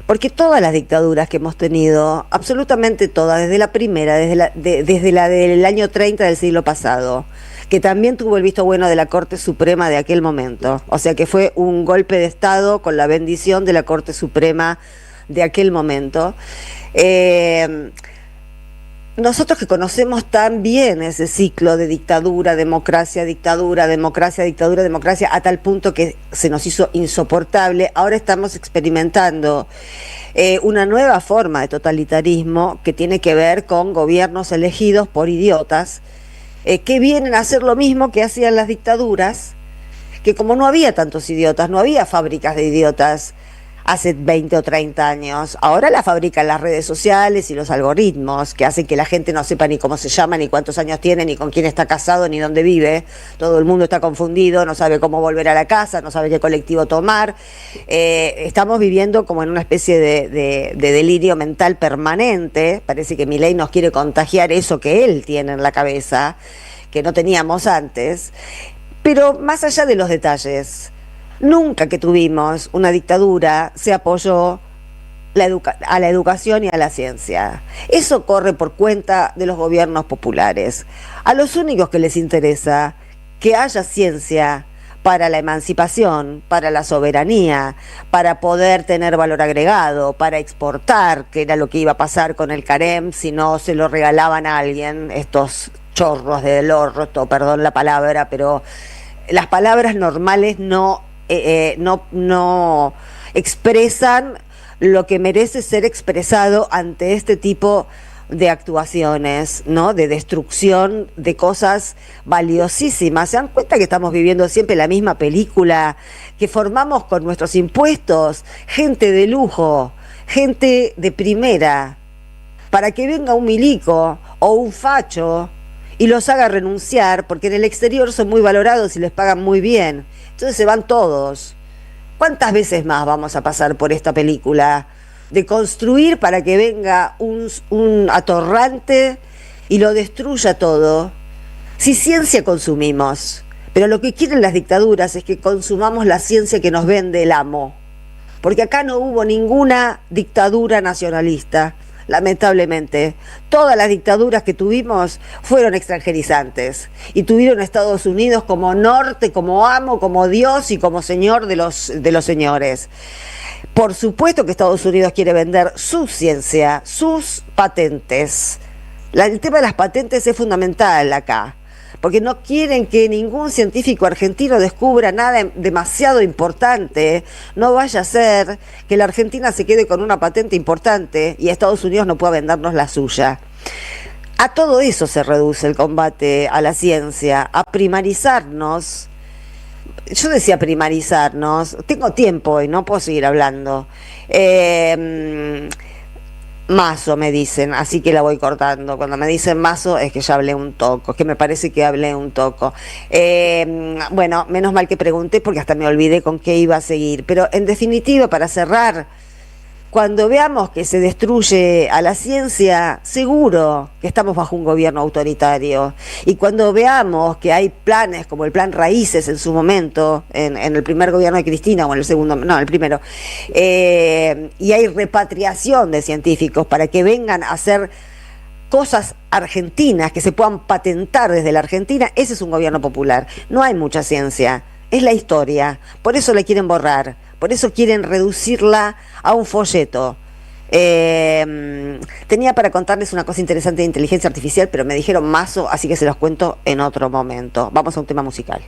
porque todas las dictaduras que hemos tenido, absolutamente todas, desde la primera, desde la del año 30 del siglo pasado, que también tuvo el visto bueno de la Corte Suprema de aquel momento, o sea que fue un golpe de Estado con la bendición de la Corte Suprema de aquel momento. Nosotros que conocemos tan bien ese ciclo de dictadura, democracia, dictadura, democracia, dictadura, democracia, a tal punto que se nos hizo insoportable, ahora estamos experimentando una nueva forma de totalitarismo que tiene que ver con gobiernos elegidos por idiotas que vienen a hacer lo mismo que hacían las dictaduras, que como no había tantos idiotas, no había fábricas de idiotas hace 20 o 30 años, ahora la fabrican las redes sociales y los algoritmos que hacen que la gente no sepa ni cómo se llama, ni cuántos años tiene, ni con quién está casado, ni dónde vive. Todo el mundo está confundido, no sabe cómo volver a la casa, no sabe qué colectivo tomar. Estamos viviendo como en una especie de delirio mental permanente. Parece que Milei nos quiere contagiar eso que él tiene en la cabeza, que no teníamos antes. Pero más allá de los detalles, nunca que tuvimos una dictadura se apoyó a la educación y a la ciencia. Eso corre por cuenta de los gobiernos populares. A los únicos que les interesa que haya ciencia para la emancipación, para la soberanía, para poder tener valor agregado, para exportar, que era lo que iba a pasar con el Carem si no se lo regalaban a alguien, estos chorros del orto, perdón la palabra, pero las palabras normales no expresan lo que merece ser expresado ante este tipo de actuaciones, ¿no? De destrucción de cosas valiosísimas. ¿Se dan cuenta que estamos viviendo siempre la misma película, que formamos con nuestros impuestos gente de lujo, gente de primera, para que venga un milico o un facho y los haga renunciar, porque en el exterior son muy valorados y les pagan muy bien? Entonces se van todos. ¿Cuántas veces más vamos a pasar por esta película de construir para que venga un atorrante y lo destruya todo? Si ciencia consumimos, pero lo que quieren las dictaduras es que consumamos la ciencia que nos vende el amo, porque acá no hubo ninguna dictadura nacionalista. Lamentablemente, todas las dictaduras que tuvimos fueron extranjerizantes y tuvieron a Estados Unidos como norte, como amo, como Dios y como señor de los señores. Por supuesto que Estados Unidos quiere vender su ciencia, sus patentes. El tema de las patentes es fundamental acá, porque no quieren que ningún científico argentino descubra nada demasiado importante. No vaya a ser que la Argentina se quede con una patente importante y Estados Unidos no pueda vendernos la suya. A todo eso se reduce el combate a la ciencia, a primarizarnos. Yo decía primarizarnos, tengo tiempo y no puedo seguir hablando. Mazo me dicen, así que la voy cortando. Cuando me dicen mazo es que ya hablé un toco, es que me parece que hablé un toco. Bueno, menos mal que pregunté porque hasta me olvidé con qué iba a seguir. Pero en definitiva, para cerrar, cuando veamos que se destruye a la ciencia, seguro que estamos bajo un gobierno autoritario. Y cuando veamos que hay planes como el plan Raíces en su momento, en el primer gobierno de Cristina, o en el segundo, no, el primero, y hay repatriación de científicos para que vengan a hacer cosas argentinas que se puedan patentar desde la Argentina, ese es un gobierno popular. No hay mucha ciencia, es la historia, por eso la quieren borrar. Por eso quieren reducirla a un folleto. Tenía para contarles una cosa interesante de inteligencia artificial, pero me dijeron mazo, así que se los cuento en otro momento. Vamos a un tema musical.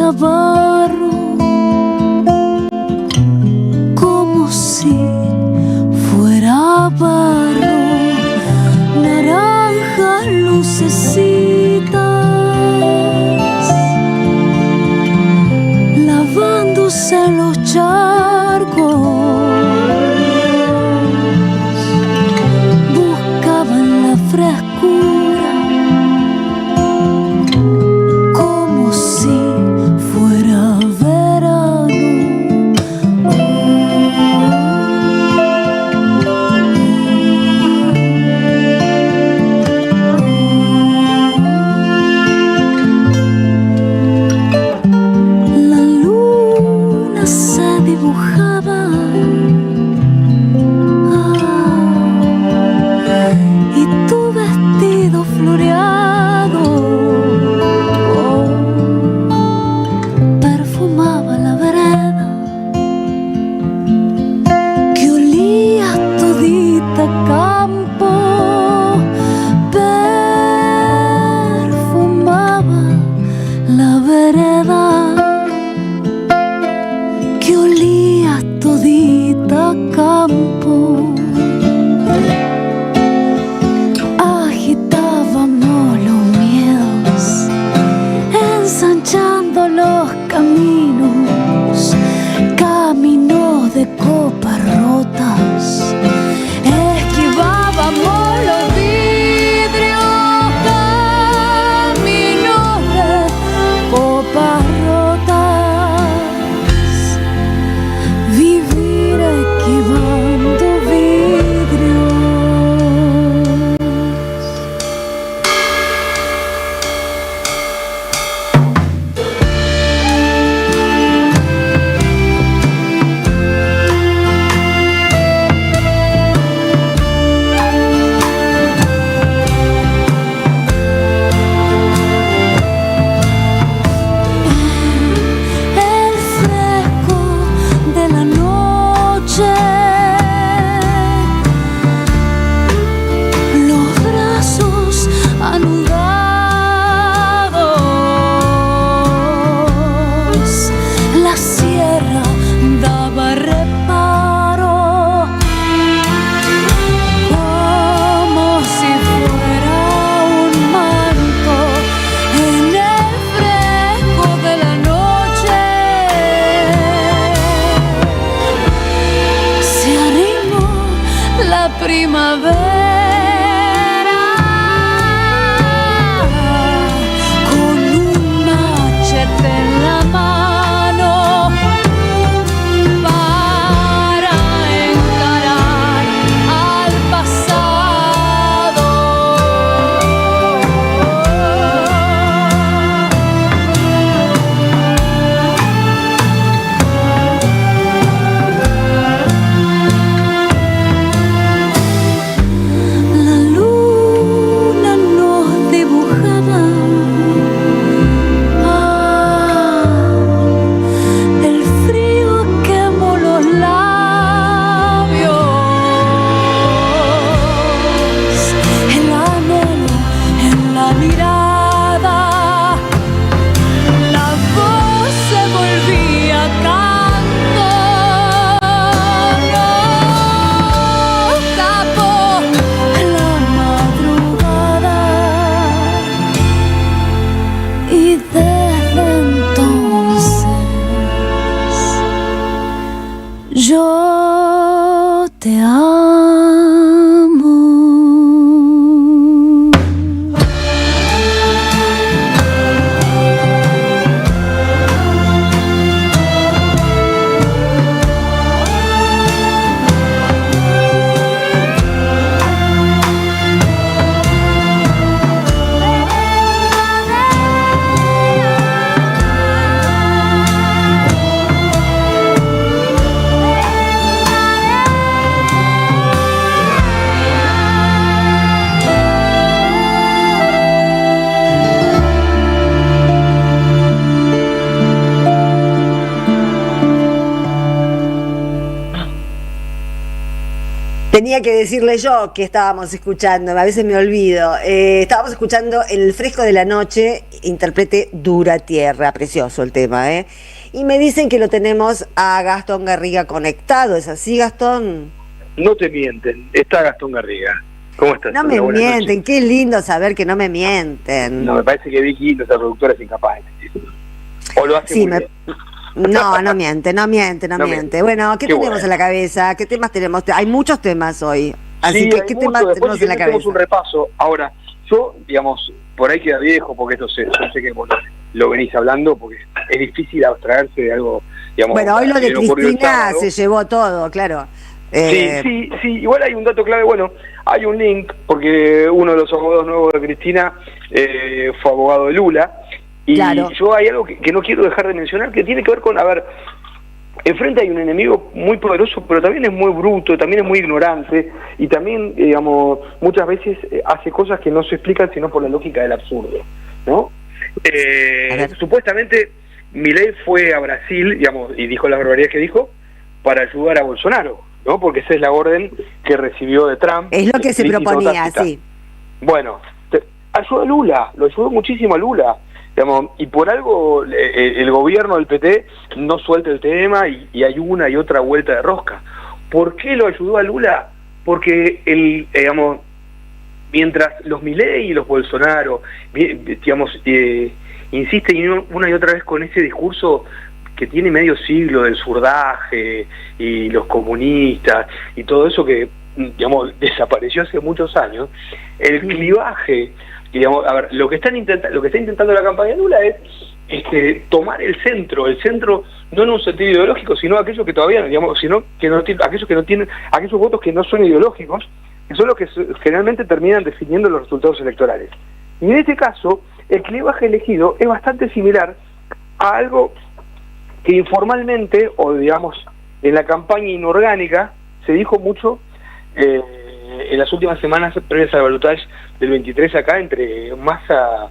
fuera barro, como si fuera barro, naranjas, lucecitas, lavándose los charcos, buscaban la frescura, como si fuera verano. La luna se dibujaba y tu vestido floreado perfumaba la vereda que olía todita campo, perfumaba la vereda que olía todita campo. Agitábamos los miedos, ensanchando los caminos, caminos de copas rotas. Esquivábamos los vidrios, caminos de copas rotas. Vivir esquivando vidrios. El fresco de la noche, los brazos anudados, la sierra daba reparo, como si fuera un manto en el fresco de la noche. Se arrimó la primavera con un machete en la mano para encarar al pasado. La luna nos dibujaba el frío quemó los labios, el anhelo en la mirada, la voz se volvía canto, nos tapó la madrugada y desde entonces yo te amo. Tenía que decirle yo que estábamos escuchando, a veces me olvido. Estábamos escuchando El fresco de la noche interprete Dura Tierra, precioso el tema, ¿eh? Y me dicen que lo tenemos a Gastón Garriga conectado, ¿es así, Gastón? No te mienten, está Gastón Garriga. ¿Cómo estás? No me mienten, qué lindo saber que no me mienten. No, me parece que Vicky, nuestra productora, es incapaz de mentir. O lo hace sí, muy bien. No miente. Bueno, ¿qué tenemos en la cabeza? ¿Qué temas tenemos? Hay muchos temas hoy. Así sí, que, ¿qué temas tenemos en la cabeza? Hacemos un repaso. Ahora, yo, digamos, por ahí queda viejo, porque esto yo sé que vos lo venís hablando, porque es difícil abstraerse de algo, digamos. Bueno, hoy lo de Cristina se llevó todo, claro. Sí, igual hay un dato clave, bueno, hay un link, porque uno de los abogados nuevos de Cristina fue abogado de Lula, y claro. Yo hay algo que no quiero dejar de mencionar, que tiene que ver con, a ver, enfrente hay un enemigo muy poderoso, pero también es muy bruto, también es muy ignorante, y también, digamos, muchas veces hace cosas que no se explican sino por la lógica del absurdo, ¿no? Supuestamente Milei fue a Brasil, digamos, y dijo las barbaridades que dijo, para ayudar a Bolsonaro, ¿no? Porque esa es la orden que recibió de Trump. Es lo que se proponía, sí. Bueno, ayudó a Lula, lo ayudó muchísimo a Lula, digamos, y por algo el gobierno del PT no suelta el tema y hay una y otra vuelta de rosca. ¿Por qué lo ayudó a Lula? Porque digamos, mientras los Milei y los Bolsonaro, digamos, insisten una y otra vez con ese discurso que tiene medio siglo del zurdaje y los comunistas y todo eso que, digamos, desapareció hace muchos años, el clivaje, digamos, a ver, lo que está intentando la campaña de Lula es tomar el centro no en un sentido ideológico, sino aquellos que todavía, digamos, sino que no tienen, aquellos que no tienen, aquellos votos que no son ideológicos, que son los que generalmente terminan definiendo los resultados electorales. Y en este caso, el clivaje elegido es bastante similar a algo que informalmente, o digamos, en la campaña inorgánica, se dijo mucho en las últimas semanas previas al balotaje del 23 acá, entre Massa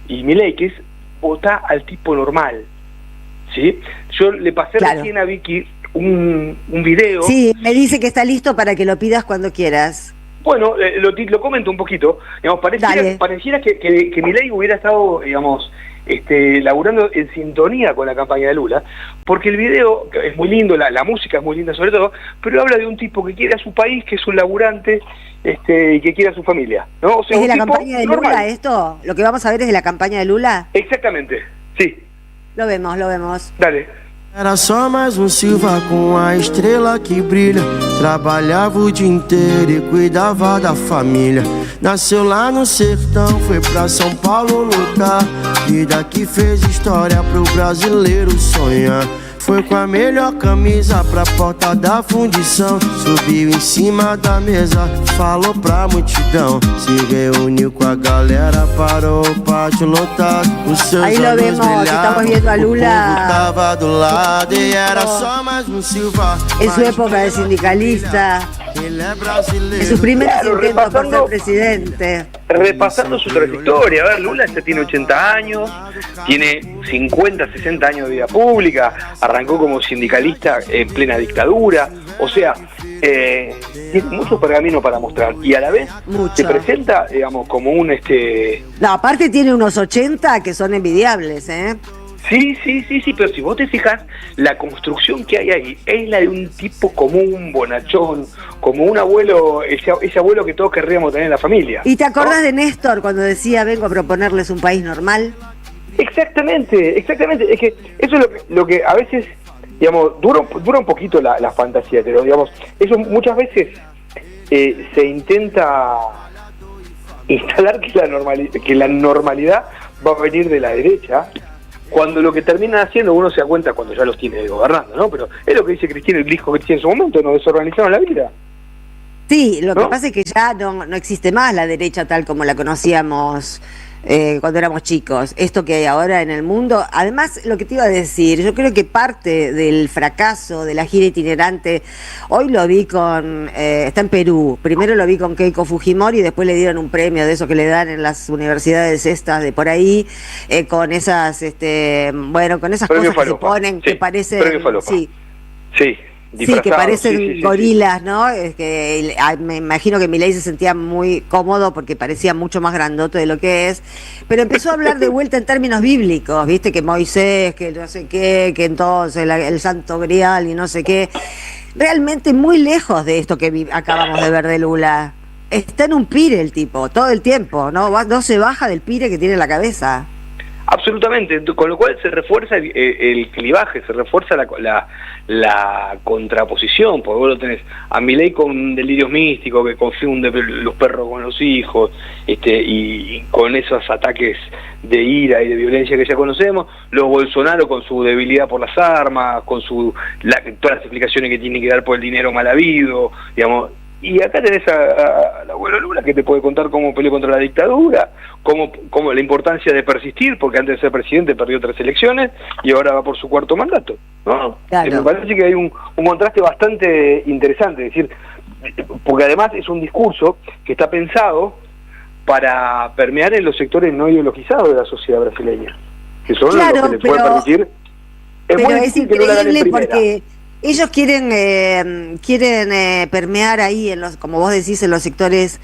y Milei, que es votar al tipo normal, ¿sí? Yo le pasé recién a Vicky un video. Sí, me dice que está listo para que lo pidas cuando quieras. Bueno, lo comento un poquito. Digamos, pareciera que Milei hubiera estado, digamos, laburando en sintonía con la campaña de Lula, porque el video es muy lindo, la música es muy linda sobre todo, pero habla de un tipo que quiere a su país, que es un laburante, y que quiere a su familia, ¿no? O sea, ¿es de la campaña de Lula esto? ¿Lo que vamos a ver es de la campaña de Lula? Exactamente, sí. Lo vemos. Dale. Era só mais Silva com a estrela que brilha. Trabalhava o dia inteiro e cuidava da família. Nasceu lá no sertão, foi pra São Paulo lutar. Vida que fez história pro brasileiro sonhar. Foi com a melhor camisa pra porta da fundição. Subiu em cima da mesa, falou pra multidão. Se reuniu com a galera, parou o pátio lotado. Os seus ahí lo vemos, estamos viendo a Lula tava do lado e era só mais Silva. En su época de sindicalista, en sus primeros intentos por ser presidente. Repasando su trayectoria, a ver, Lula tiene 80 años, tiene 50, 60 años de vida pública, arrancó como sindicalista en plena dictadura, o sea, tiene mucho pergamino para mostrar y a la vez se presenta, digamos, como un No, aparte tiene unos 80 que son envidiables, ¿eh? Sí, pero si vos te fijas, la construcción que hay ahí es la de un tipo común, bonachón, como un abuelo, ese abuelo que todos querríamos tener en la familia. ¿Y te acordás de Néstor cuando decía vengo a proponerles un país normal? Exactamente, es que eso es lo que a veces, digamos, dura un poquito la fantasía, pero digamos, eso muchas veces se intenta instalar que la normalidad va a venir de la derecha, cuando lo que terminan haciendo uno se da cuenta cuando ya los tiene gobernando, ¿no? Pero es lo que dice Cristina, dijo Cristina en su momento, nos desorganizaron la vida. Sí, lo que pasa es que ya no existe más la derecha tal como la conocíamos cuando éramos chicos. Esto que hay ahora en el mundo, además lo que te iba a decir, yo creo que parte del fracaso de la gira itinerante, hoy lo vi está en Perú, primero lo vi con Keiko Fujimori y después le dieron un premio de eso que le dan en las universidades estas de por ahí, con esas, con esas premio cosas falopa. Que se ponen, sí, que parecen... Sí. Sí, que parecen gorilas, ¿no? Es que me imagino que Milei se sentía muy cómodo porque parecía mucho más grandote de lo que es, pero empezó a hablar de vuelta en términos bíblicos, viste, que Moisés, que no sé qué, que entonces el Santo Grial y no sé qué. Realmente muy lejos de esto que acabamos de ver de Lula. Está en un pire el tipo, todo el tiempo, no se baja del pire que tiene en la cabeza. Absolutamente, con lo cual se refuerza el clivaje, se refuerza la contraposición, porque vos lo tenés a Milei con delirios místicos que confunde los perros con los hijos, y con esos ataques de ira y de violencia que ya conocemos, luego Bolsonaro con su debilidad por las armas, con todas las explicaciones que tiene que dar por el dinero mal habido, digamos. Y acá tenés al abuelo Lula, que te puede contar cómo peleó contra la dictadura, cómo la importancia de persistir, porque antes de ser presidente perdió 3 elecciones y ahora va por su 4º mandato, ¿no? Claro. Me parece que hay un contraste bastante interesante, es decir, porque además es un discurso que está pensado para permear en los sectores no ideologizados de la sociedad brasileña, que son los que le pueden permitir. Pero es increíble porque ellos quieren permear ahí, como vos decís, en los sectores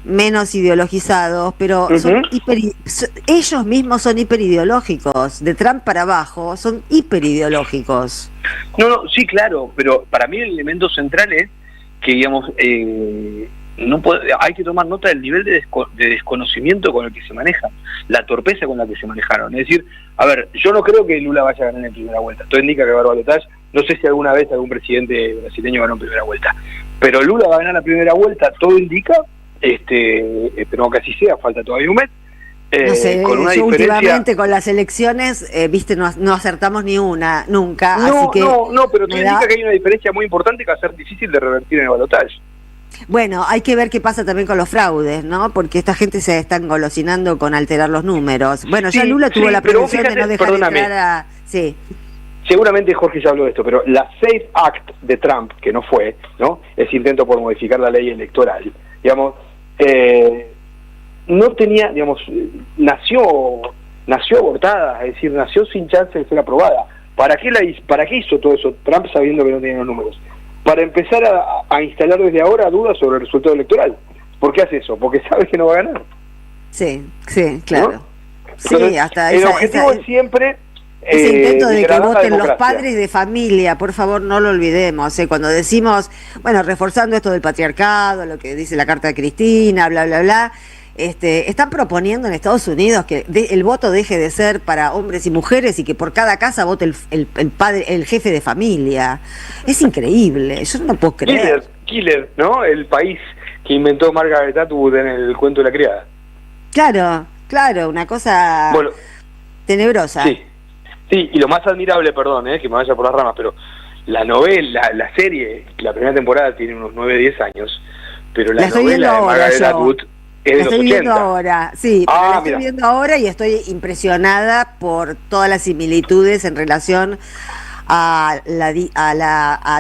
menos ideologizados, pero ellos mismos son hiperideológicos. De Trump para abajo son hiperideológicos. No, sí, claro, pero para mí el elemento central es que, digamos, hay que tomar nota del nivel de desconocimiento con el que se manejan, la torpeza con la que se manejaron. Es decir, a ver, yo no creo que Lula vaya a ganar en primera vuelta. Todo indica que va a haber balotaje. No sé si alguna vez algún presidente brasileño ganó en primera vuelta, pero Lula va a ganar la primera vuelta, todo indica, esperemos que así sea, falta todavía un mes. No sé, con una yo diferencia... últimamente con las elecciones, viste, no acertamos ni una, nunca. No, así que no, pero todo indica que hay una diferencia muy importante que va a ser difícil de revertir en el balotaje. Bueno, hay que ver qué pasa también con los fraudes, ¿no? Porque esta gente se está engolosinando con alterar los números. Bueno, ya Lula tuvo la prevención de no dejar entrar a... Sí. Seguramente Jorge ya habló de esto, pero la Safe Act de Trump, que no fue, ¿no? Ese intento por modificar la ley electoral, digamos, no tenía, digamos, nació abortada, es decir, nació sin chance de ser aprobada. ¿Para qué hizo todo eso Trump sabiendo que no tenía los números? Para empezar a instalar desde ahora dudas sobre el resultado electoral. ¿Por qué hace eso? Porque sabe que no va a ganar. Sí, claro. ¿No? Entonces, sí, hasta el objetivo es siempre... Ese intento de que voten los padres de familia, por favor, no lo olvidemos. Cuando decimos, bueno, reforzando esto del patriarcado, lo que dice la Carta de Cristina, bla, bla, bla, están proponiendo en Estados Unidos que el voto deje de ser para hombres y mujeres y que por cada casa vote el padre, el jefe de familia. Es increíble, yo no puedo creer. Killer, ¿no? El país que inventó Margaret Atwood en el cuento de la criada. Claro, una cosa tenebrosa. Sí, y lo más admirable, perdón, que me vaya por las ramas, pero la novela, la serie, la primera temporada tiene unos 9-10 años, pero la novela de Margaret Atwood es de los 80. Estoy viendo ahora, sí, pero la estoy viendo ahora y estoy impresionada por todas las similitudes en relación a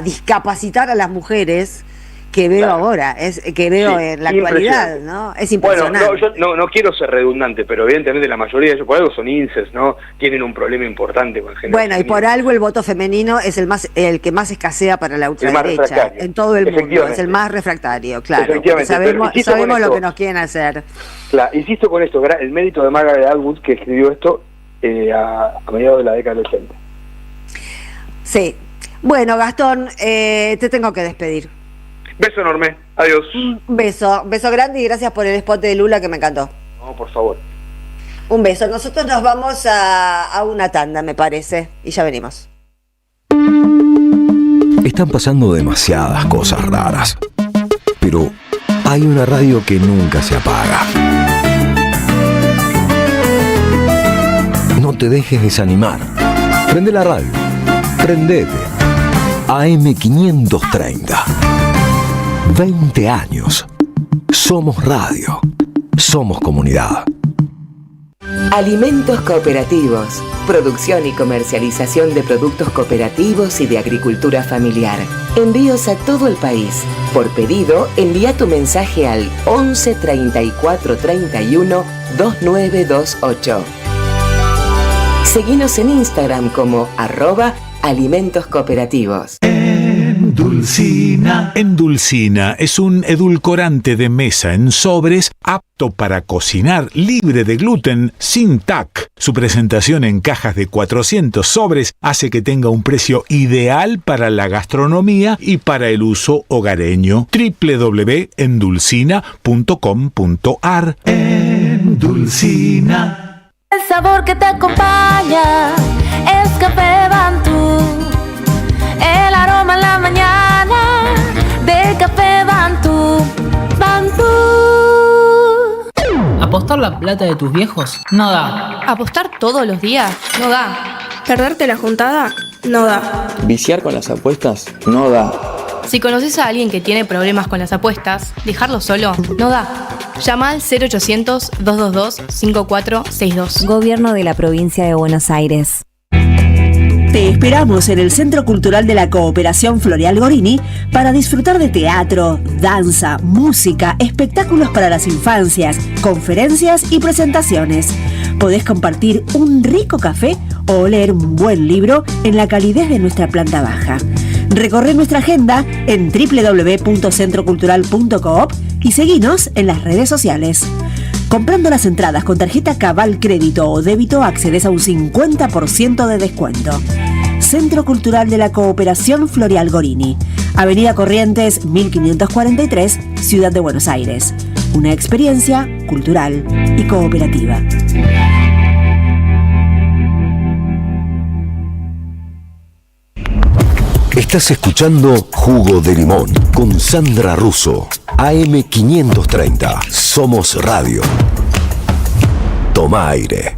discapacitar a las mujeres que veo ahora, que veo en la actualidad, ¿no? Es impresionante. Bueno, yo no quiero ser redundante, pero evidentemente la mayoría de ellos por algo son incels, ¿no? Tienen un problema importante con el género. Bueno, y por algo el voto femenino es el que más escasea para la ultraderecha en todo el mundo, es el más refratario, claro. Sabemos lo que nos quieren hacer. Claro, insisto con esto, el mérito de Margaret Atwood, que escribió esto a mediados de la década del 80. Sí. Bueno, Gastón, te tengo que despedir. Beso enorme, adiós. Un beso grande y gracias por el spot de Lula que me encantó. No, por favor. Un beso. Nosotros nos vamos a una tanda, me parece, y ya venimos. Están pasando demasiadas cosas raras, pero hay una radio que nunca se apaga. No te dejes desanimar. Prende la radio. Prendete. AM530. 20 años. Somos radio. Somos comunidad. Alimentos cooperativos. Producción y comercialización de productos cooperativos y de agricultura familiar. Envíos a todo el país. Por pedido, envía tu mensaje al 11 34 31 2928. Seguinos en Instagram como @alimentoscooperativos. Endulcina. Endulcina es un edulcorante de mesa en sobres apto para cocinar, libre de gluten, sin TAC. Su presentación en cajas de 400 sobres hace que tenga un precio ideal para la gastronomía y para el uso hogareño. www.endulcina.com.ar. Endulcina. El sabor que te acompaña es Café Bantú. El aroma en la mañana de Café Bantú. Bantú. ¿Apostar la plata de tus viejos? No da. ¿Apostar todos los días? No da. ¿Perderte la juntada? No da. Viciar con las apuestas no da. Si conoces a alguien que tiene problemas con las apuestas, dejarlo solo no da. Llama al 0800-222-5462. Gobierno de la Provincia de Buenos Aires. Te esperamos en el Centro Cultural de la Cooperación Floreal Gorini para disfrutar de teatro, danza, música, espectáculos para las infancias, conferencias y presentaciones. Podés compartir un rico café o leer un buen libro en la calidez de nuestra planta baja. Recorre nuestra agenda en www.centrocultural.coop y seguinos en las redes sociales. Comprando las entradas con tarjeta Cabal Crédito o Débito accedes a un 50% de descuento. Centro Cultural de la Cooperación Floreal Gorini, Avenida Corrientes 1543, Ciudad de Buenos Aires. Una experiencia cultural y cooperativa. Estás escuchando Jugo de Limón con Sandra Russo. AM530. Somos Radio. Toma aire.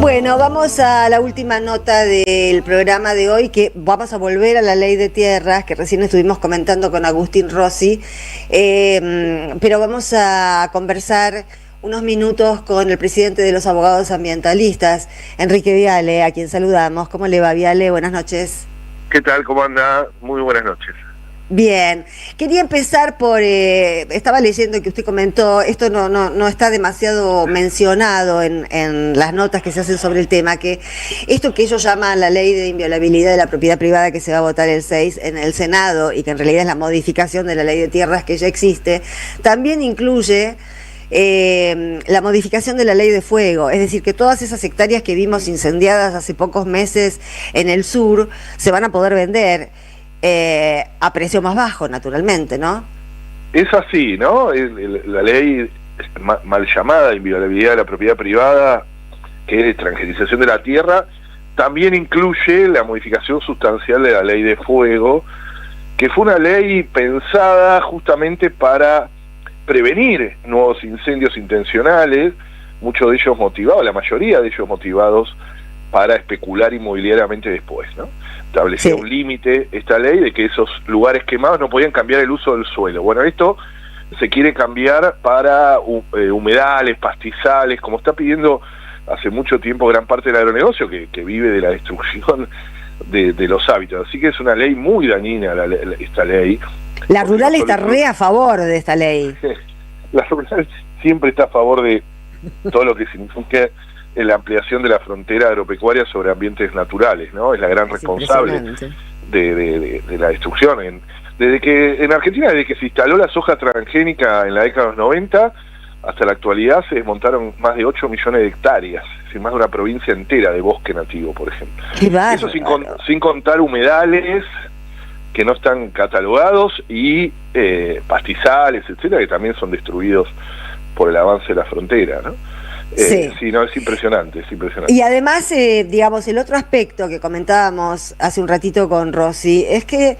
Bueno, vamos a la última nota del programa de hoy, que vamos a volver a la ley de tierras, que recién estuvimos comentando con Agustín Rossi, pero vamos a conversar unos minutos con el presidente de los abogados ambientalistas, Enrique Viale, a quien saludamos. ¿Cómo le va, Viale? Buenas noches. ¿Qué tal? ¿Cómo anda? Muy buenas noches. Bien, quería empezar por, estaba leyendo que usted comentó, esto no está demasiado mencionado en las notas que se hacen sobre el tema, que esto que ellos llaman la ley de inviolabilidad de la propiedad privada, que se va a votar el 6 en el Senado, y que en realidad es la modificación de la ley de tierras que ya existe, también incluye la modificación de la ley de fuego, es decir, que todas esas hectáreas que vimos incendiadas hace pocos meses en el sur se van a poder vender a precio más bajo, naturalmente, ¿no? Es así, ¿no? La ley mal llamada inviolabilidad de la propiedad privada, que es extranjerización de la tierra, también incluye la modificación sustancial de la ley de fuego, que fue una ley pensada justamente para prevenir nuevos incendios intencionales, muchos de ellos motivados, la mayoría de ellos motivados para especular inmobiliariamente después, ¿no? Establecía un límite esta ley de que esos lugares quemados no podían cambiar el uso del suelo. Bueno, esto se quiere cambiar para humedales, pastizales, como está pidiendo hace mucho tiempo gran parte del agronegocio, que vive de la destrucción de los hábitats. Así que es una ley muy dañina esta ley. La rural está re a favor de esta ley. La rural siempre está a favor de todo lo que significa la ampliación de la frontera agropecuaria sobre ambientes naturales, ¿no? Es la gran responsable de la destrucción. Desde que en Argentina, desde que se instaló la soja transgénica en la década de los 90, hasta la actualidad se desmontaron más de 8 millones de hectáreas, es decir, más de una provincia entera de bosque nativo, por ejemplo. Eso sin contar humedales que no están catalogados y pastizales, etcétera, que también son destruidos por el avance de la frontera, ¿no? Sí, no, es impresionante, es impresionante. Y además, digamos, el otro aspecto que comentábamos hace un ratito con Rossi, es que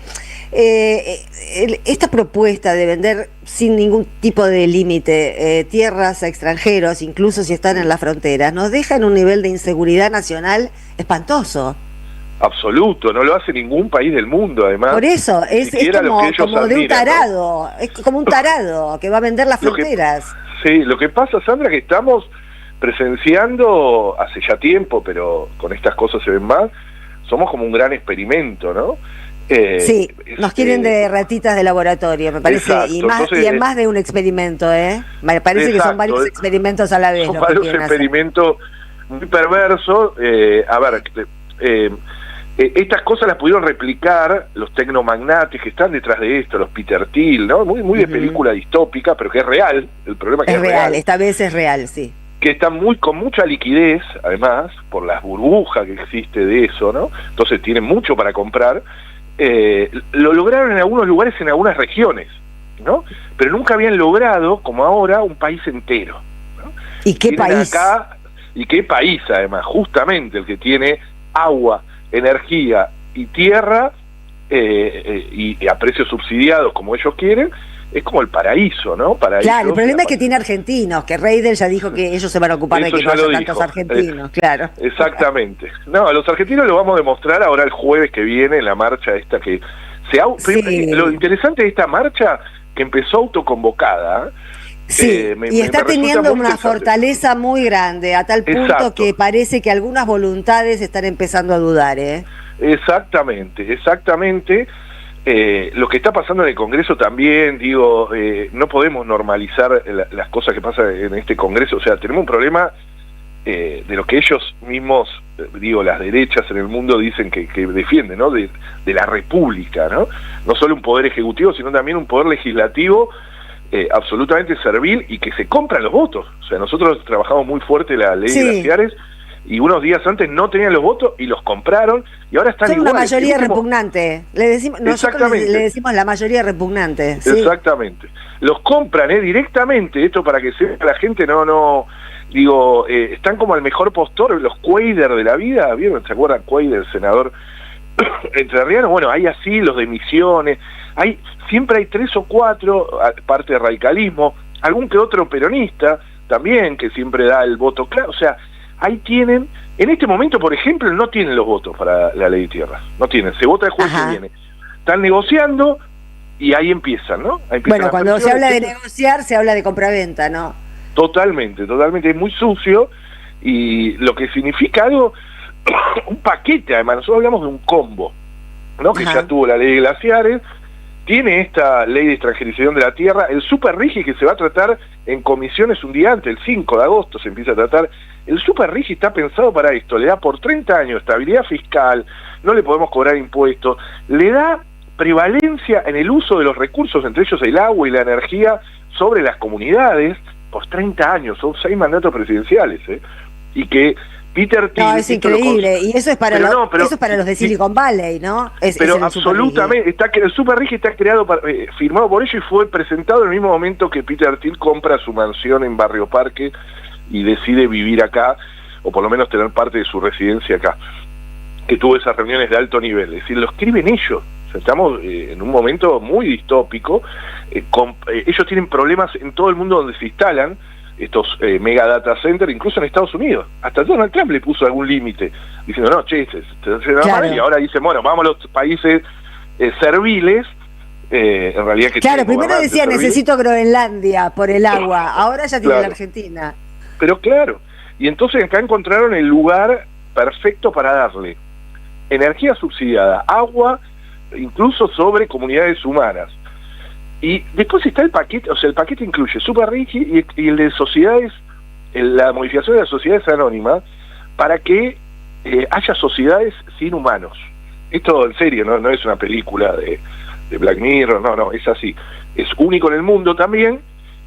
esta propuesta de vender sin ningún tipo de límite tierras a extranjeros, incluso si están en las fronteras, nos deja en un nivel de inseguridad nacional espantoso. Absoluto, no lo hace ningún país del mundo, además. Por eso, es como de un tarado, ¿no? Es como un tarado que va a vender las fronteras. Lo que pasa, Sandra, que estamos presenciando hace ya tiempo, pero con estas cosas se ven más, somos como un gran experimento, ¿no? Nos quieren de ratitas de laboratorio, me parece, exacto. Y en más de un experimento, Me parece que son varios experimentos a la vez. Son varios experimentos muy perverso. Estas cosas las pudieron replicar los tecnomagnates que están detrás de esto, los Peter Thiel, ¿no? Muy de película distópica, pero que es real. El problema es que es real. Esta vez es real, sí. Que están con mucha liquidez, además, por las burbujas que existe de eso, ¿no? Entonces tienen mucho para comprar. Lo lograron en algunos lugares, en algunas regiones, ¿no? Pero nunca habían logrado, como ahora, un país entero, ¿no? ¿Y qué país? ¿Y qué país, además? Justamente el que tiene agua, energía y tierra, y a precios subsidiados, como ellos quieren, es como el paraíso, ¿no? Claro, el problema es que tiene argentinos, que Reidel ya dijo que ellos se van a ocupar de que no haya tantos argentinos, claro. Exactamente. No, a los argentinos lo vamos a demostrar ahora el jueves que viene en la marcha esta que Lo interesante de esta marcha, que empezó autoconvocada, sí, y está teniendo una fortaleza muy grande, a tal punto que parece que algunas voluntades están empezando a dudar, ¿eh? Exactamente. Lo que está pasando en el Congreso también, no podemos normalizar las cosas que pasan en este Congreso. O sea, tenemos un problema de lo que ellos mismos, las derechas en el mundo dicen que defienden, ¿no? De la república, ¿no? No solo un poder ejecutivo, sino también un poder legislativo absolutamente servil y que se compran los votos. O sea, nosotros trabajamos muy fuerte la ley de glaciares, y unos días antes no tenían los votos y los compraron, y ahora están iguales. Son una mayoría repugnante. Nosotros le decimos la mayoría repugnante. ¿Sí? Exactamente. Los compran directamente, esto para que sepa la gente, están como al mejor postor, los Cuader de la vida, ¿vieron? ¿Se acuerdan? Cuader, el senador entrerriano. Bueno, hay así los de Misiones, siempre hay 3 o 4, parte de radicalismo, algún que otro peronista también, que siempre da el voto claro. O sea, ahí tienen, en este momento, por ejemplo, no tienen los votos para la ley de tierras, no tienen, se vota el jueves que viene, están negociando y ahí empiezan, ¿no? Bueno, cuando se habla de negociar, se habla de compraventa, ¿no? Totalmente, es muy sucio, y lo que significa algo, un paquete, además, nosotros hablamos de un combo, ¿no? Que ya tuvo la ley de glaciares, tiene esta ley de extranjerización de la tierra, el super RIGI que se va a tratar en comisiones un día antes, el 5 de agosto se empieza a tratar. El super RIGI está pensado para esto, le da por 30 años estabilidad fiscal, no le podemos cobrar impuestos, le da prevalencia en el uso de los recursos, entre ellos el agua y la energía, sobre las comunidades, por 30 años, son 6 mandatos presidenciales, y que Peter Thiel... No, es increíble, y eso es para los de Silicon Valley, ¿no? Pero absolutamente, el Super RIGI está creado, firmado por ellos, y fue presentado en el mismo momento que Peter Thiel compra su mansión en Barrio Parque y decide vivir acá, o por lo menos tener parte de su residencia acá, que tuvo esas reuniones de alto nivel. Es decir, lo escriben ellos. O sea, estamos en un momento muy distópico. Ellos tienen problemas en todo el mundo donde se instalan estos mega data centers, incluso en Estados Unidos. Hasta Donald Trump le puso algún límite, diciendo, no, che, y ahora dicen, bueno, vamos a los países serviles, en realidad que... Claro, primero decía, necesito Groenlandia por el agua, ahora ya tiene la Argentina. Pero claro, y entonces acá encontraron el lugar perfecto para darle energía subsidiada, agua, incluso sobre comunidades humanas. Y después está el paquete, o sea, el paquete incluye Super RIGI y el de sociedades, la modificación de las sociedades anónimas, para que haya sociedades sin humanos. Esto en serio, no es una película de Black Mirror, no, es así. Es único en el mundo también,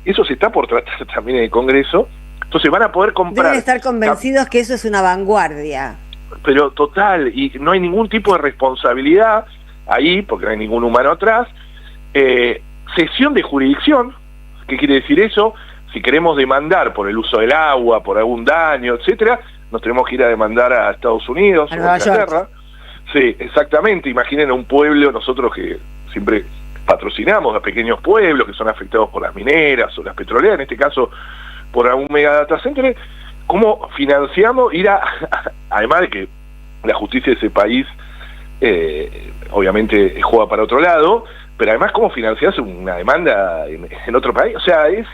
eso se está por tratar también en el Congreso, entonces van a poder comprar... Deben estar convencidos que eso es una vanguardia. Pero total, y no hay ningún tipo de responsabilidad ahí, porque no hay ningún humano atrás. Cesión de jurisdicción, ¿qué quiere decir eso? Si queremos demandar por el uso del agua, por algún daño, etcétera, nos tenemos que ir a demandar a Estados Unidos o a Inglaterra. Sí, exactamente. Imaginen un pueblo, nosotros que siempre patrocinamos a pequeños pueblos que son afectados por las mineras o las petroleras, en este caso por algún mega data center, ¿cómo financiamos ir además de que la justicia de ese país obviamente juega para otro lado, pero además cómo financiarse una demanda en otro país? O sea, es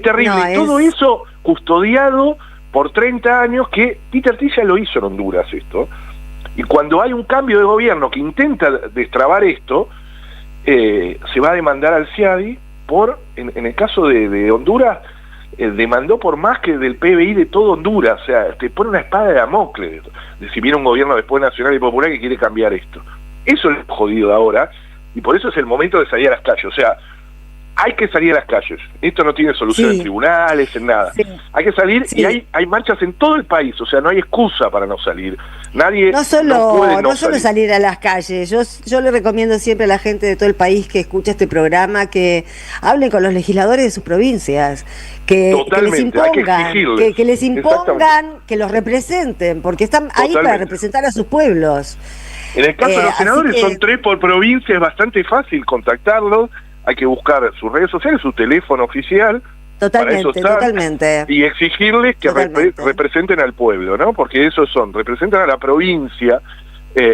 terrible. Todo eso custodiado por 30 años, que Peter Thiel ya lo hizo en Honduras esto, y cuando hay un cambio de gobierno que intenta destrabar esto, se va a demandar al CIADI por, en el caso de Honduras, demandó por más que del PBI de todo Honduras, o sea, te pone una espada de Damocles, de si viene un gobierno después nacional y popular que quiere cambiar esto. Eso es lo jodido ahora, y por eso es el momento de salir a las calles, o sea, hay que salir a las calles. Esto no tiene solución en tribunales, en nada. Hay que salir y hay marchas en todo el país, o sea, no hay excusa para no salir. Nadie no solo salir a las calles. Yo le recomiendo siempre a la gente de todo el país que escucha este programa que hablen con los legisladores de sus provincias, que les impongan, que les impongan, que los representen, porque están ahí para representar a sus pueblos. En el caso de los senadores son 3 por provincia, es bastante fácil contactarlos. Hay que buscar sus redes sociales, su teléfono oficial. Totalmente. Y exigirles que representen al pueblo, ¿no? Porque esos representan a la provincia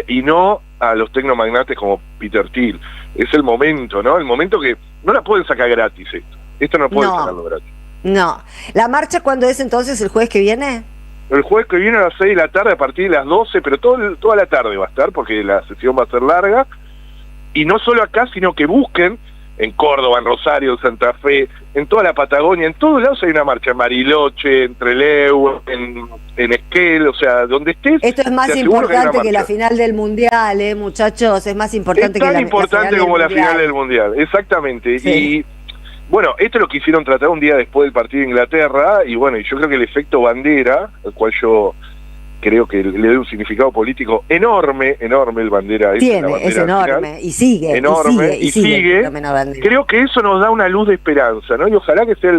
y no a los tecnomagnates como Peter Thiel. Es el momento, ¿no? El momento que no la pueden sacar gratis esto. Esto no pueden sacarlo gratis. No. ¿La marcha cuándo es entonces? ¿El jueves que viene? El jueves que viene a las 6 de la tarde, a partir de las 12, pero toda la tarde va a estar, porque la sesión va a ser larga. Y no solo acá, sino que busquen en Córdoba, en Rosario, en Santa Fe, en toda la Patagonia, en todos lados hay una marcha, en Bariloche, en Trelew, en Esquel, o sea, donde estés. Esto es más importante que la final del Mundial, muchachos, es más importante que la final del Mundial. Es tan importante como la final del Mundial, exactamente. Sí. Y bueno, esto es lo quisieron tratar un día después del partido de Inglaterra, y bueno, y yo creo que el efecto bandera, al cual yo creo que le doy un significado político enorme, el bandera. Es enorme, final, y sigue, enorme, y sigue. Creo que eso nos da una luz de esperanza, ¿no? Y ojalá que sea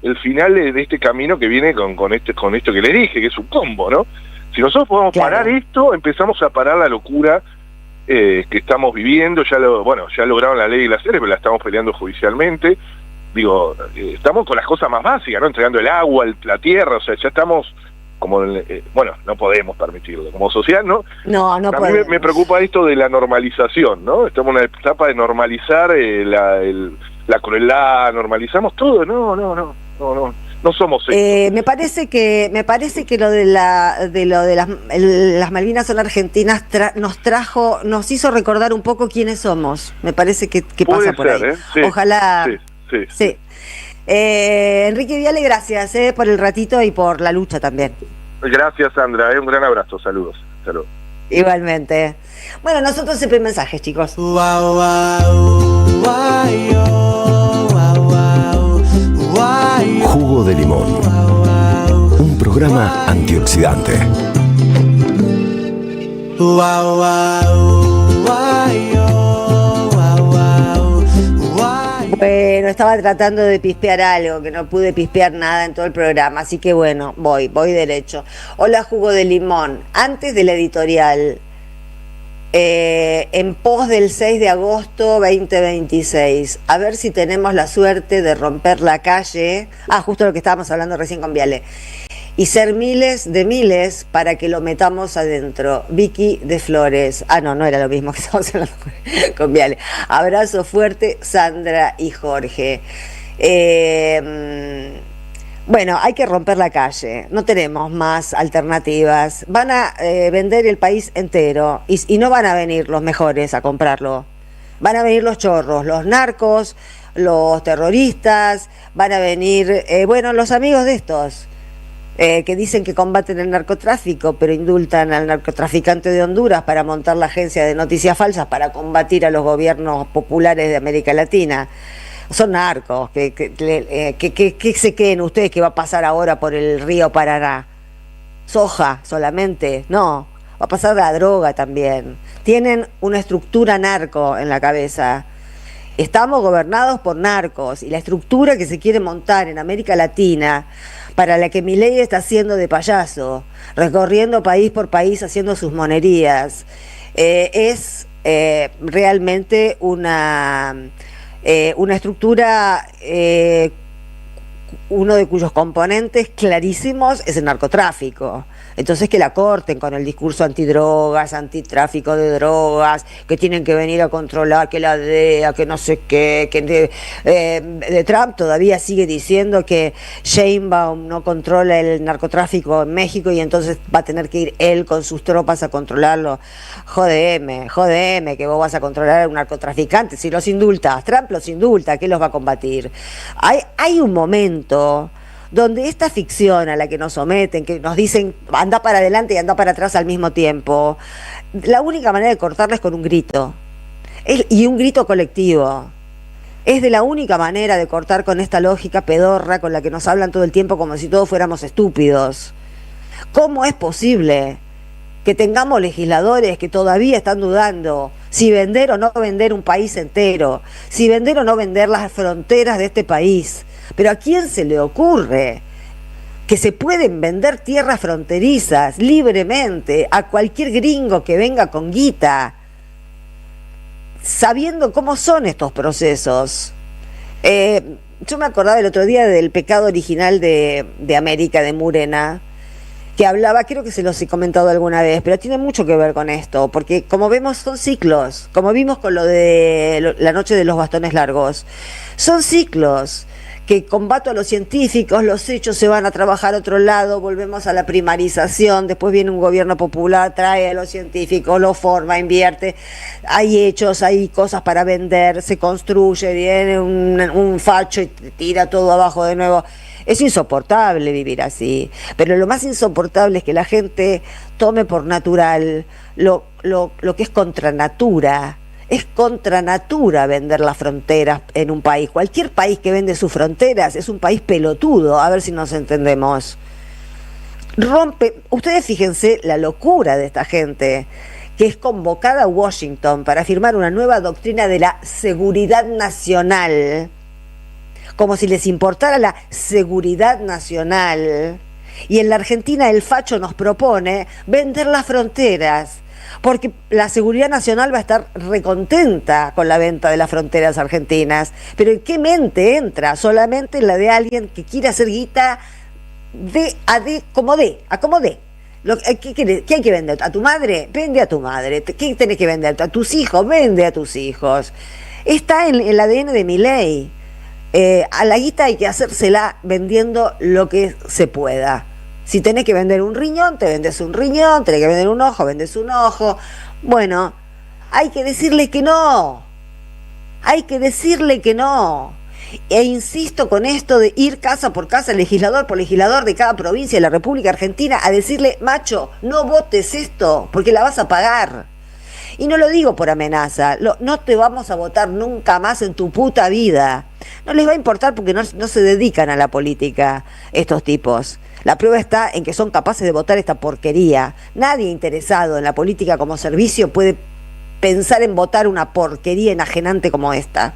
el final de este camino que viene con esto que le dije, que es un combo, ¿no? Si nosotros podemos parar esto, empezamos a parar la locura que estamos viviendo. Ya lograron la ley de las series, pero la estamos peleando judicialmente. Digo, estamos con las cosas más básicas, ¿no? Entregando el agua, la tierra, o sea, ya estamos como no podemos permitirlo como sociedad, ¿no? No a mí me preocupa esto de la normalización, ¿no? Estamos en una etapa de normalizar la crueldad, normalizamos todo. No somos me parece que lo de las Malvinas son argentinas nos hizo recordar un poco quiénes somos. Me parece que pasa por ahí. Sí, ojalá. Sí. Enrique Viale, gracias por el ratito y por la lucha también. Gracias, Sandra, un gran abrazo, saludos. Igualmente. Bueno, nosotros siempre mensajes, chicos. Jugo de limón, un programa antioxidante. Bueno, estaba tratando de pispear algo, que no pude pispear nada en todo el programa, así que bueno, voy derecho. Hola, Jugo de Limón. Antes de la editorial, en pos del 6 de agosto 2026, a ver si tenemos la suerte de romper la calle, justo lo que estábamos hablando recién con Viale, y ser miles de miles para que lo metamos adentro. Vicky de Flores. No era lo mismo que estábamos hablando con Viale. Abrazo fuerte, Sandra y Jorge. Bueno, hay que romper la calle. No tenemos más alternativas. Van a vender el país entero y no van a venir los mejores a comprarlo. Van a venir los chorros, los narcos, los terroristas, van a venir, los amigos de estos. Que dicen que combaten el narcotráfico, pero indultan al narcotraficante de Honduras para montar la agencia de noticias falsas para combatir a los gobiernos populares de América Latina. Son narcos. ¿Qué se creen ustedes que va a pasar ahora por el río Paraná? ¿Soja solamente? No, va a pasar la droga también. Tienen una estructura narco en la cabeza. Estamos gobernados por narcos y la estructura que se quiere montar en América Latina, para la que Milei está haciendo de payaso, recorriendo país por país haciendo sus monerías, es realmente una estructura, uno de cuyos componentes clarísimos es el narcotráfico. Entonces que la corten con el discurso antidrogas, antitráfico de drogas, que tienen que venir a controlar, que la DEA, que no sé qué, que de Trump todavía sigue diciendo que Sheinbaum no controla el narcotráfico en México y entonces va a tener que ir él con sus tropas a controlarlo. Jodeme, que vos vas a controlar a un narcotraficante. Si los indultas, Trump los indulta, ¿qué los va a combatir? Hay un momento momento donde esta ficción a la que nos someten, que nos dicen anda para adelante y anda para atrás al mismo tiempo, la única manera de cortarla es con un grito, y un grito colectivo. Es de la única manera de cortar con esta lógica pedorra con la que nos hablan todo el tiempo como si todos fuéramos estúpidos. ¿Cómo es posible que tengamos legisladores que todavía están dudando si vender o no vender un país entero, si vender o no vender las fronteras de este país? Pero ¿a quién se le ocurre que se pueden vender tierras fronterizas libremente a cualquier gringo que venga con guita, sabiendo cómo son estos procesos? Yo me acordaba el otro día del Pecado Original de América, de Murena, que hablaba, creo que se los he comentado alguna vez, pero tiene mucho que ver con esto, porque como vemos son ciclos, como vimos con lo de la noche de los bastones largos, son ciclos que combato a los científicos, los hechos se van a trabajar a otro lado, volvemos a la primarización, después viene un gobierno popular, trae a los científicos, los forma, invierte, hay hechos, hay cosas para vender, se construye, viene un facho y tira todo abajo de nuevo. Es insoportable vivir así, pero lo más insoportable es que la gente tome por natural lo que es contra natura. Es contra natura vender las fronteras en un país. Cualquier país que vende sus fronteras es un país pelotudo, a ver si nos entendemos. Ustedes fíjense la locura de esta gente, que es convocada a Washington para firmar una nueva doctrina de la seguridad nacional, como si les importara la seguridad nacional. Y en la Argentina el facho nos propone vender las fronteras, porque la seguridad nacional va a estar recontenta con la venta de las fronteras argentinas. Pero ¿en qué mente entra? Solamente en la de alguien que quiere hacer guita como dé. ¿Qué hay que vender? ¿A tu madre? Vende a tu madre. ¿Qué tenés que vender? ¿A tus hijos? Vende a tus hijos. Está en el ADN de Milei. A la guita hay que hacérsela vendiendo lo que se pueda. Si tenés que vender un riñón, te vendes un riñón, tenés que vender un ojo, vendes un ojo. Bueno, hay que decirle que no. Hay que decirle que no. E insisto con esto de ir casa por casa, legislador por legislador de cada provincia de la República Argentina, a decirle, macho, no votes esto, porque la vas a pagar. Y no lo digo por amenaza, no te vamos a votar nunca más en tu puta vida. No les va a importar porque no se dedican a la política estos tipos. La prueba está en que son capaces de votar esta porquería. Nadie interesado en la política como servicio puede pensar en votar una porquería enajenante como esta.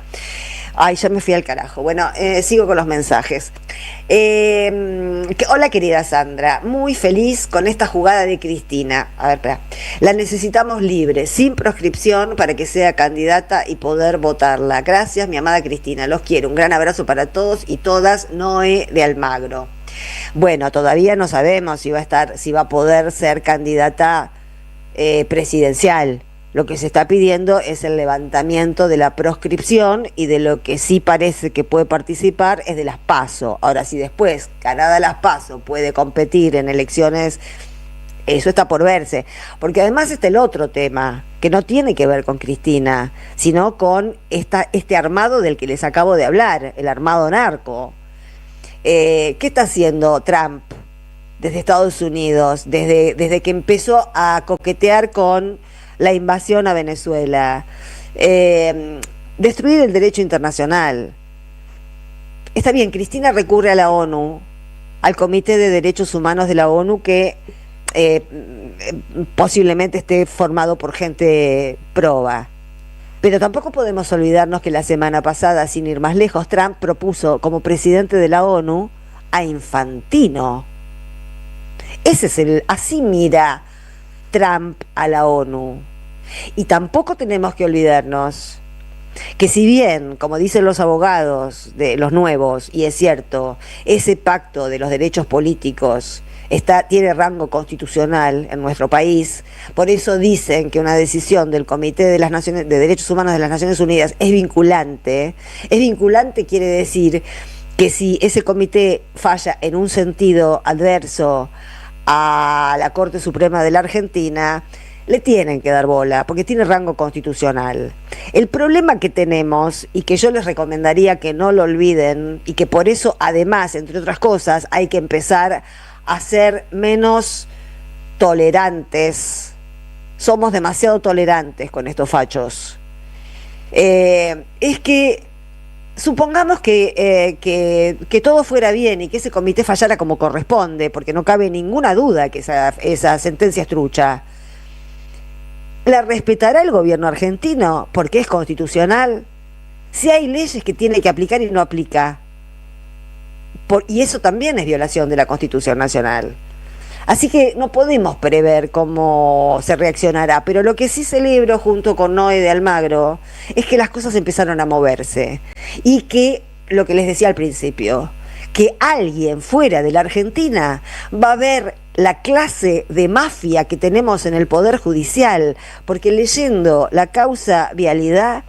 Ay, ya me fui al carajo. Bueno, sigo con los mensajes. Hola, querida Sandra. Muy feliz con esta jugada de Cristina. A ver, espera. La necesitamos libre, sin proscripción, para que sea candidata y poder votarla. Gracias, mi amada Cristina. Los quiero. Un gran abrazo para todos y todas. Noé de Almagro. Bueno, todavía no sabemos si va a poder ser candidata presidencial. Lo que se está pidiendo es el levantamiento de la proscripción, y de lo que sí parece que puede participar es de las PASO. Ahora, si después, ganada las PASO, puede competir en elecciones, eso está por verse. Porque además está el otro tema, que no tiene que ver con Cristina, sino con este armado del que les acabo de hablar, el armado narco. ¿Qué está haciendo Trump desde Estados Unidos, desde que empezó a coquetear con la invasión a Venezuela? Destruir el derecho internacional. Está bien, Cristina recurre a la ONU, al Comité de Derechos Humanos de la ONU, que posiblemente esté formado por gente proba. Pero tampoco podemos olvidarnos que la semana pasada, sin ir más lejos, Trump propuso como presidente de la ONU a Infantino. Así mira Trump a la ONU. Y tampoco tenemos que olvidarnos que, si bien, como dicen los abogados de los nuevos, y es cierto, ese pacto de los derechos políticos tiene rango constitucional en nuestro país, por eso dicen que una decisión del Comité de Derechos Humanos de las Naciones Unidas es vinculante. Es vinculante quiere decir que si ese comité falla en un sentido adverso a la Corte Suprema de la Argentina, le tienen que dar bola, porque tiene rango constitucional. El problema que tenemos, y que yo les recomendaría que no lo olviden, y que por eso además, entre otras cosas, hay que empezar a ser menos tolerantes. Somos demasiado tolerantes con estos fachos. Es que supongamos que todo fuera bien y que ese comité fallara como corresponde, porque no cabe ninguna duda que esa sentencia es trucha. ¿La respetará el gobierno argentino porque es constitucional? Si hay leyes que tiene que aplicar y no aplica. Y eso también es violación de la Constitución Nacional. Así que no podemos prever cómo se reaccionará, pero lo que sí celebro junto con Noé de Almagro es que las cosas empezaron a moverse y que, lo que les decía al principio, que alguien fuera de la Argentina va a ver la clase de mafia que tenemos en el Poder Judicial, porque leyendo la causa Vialidad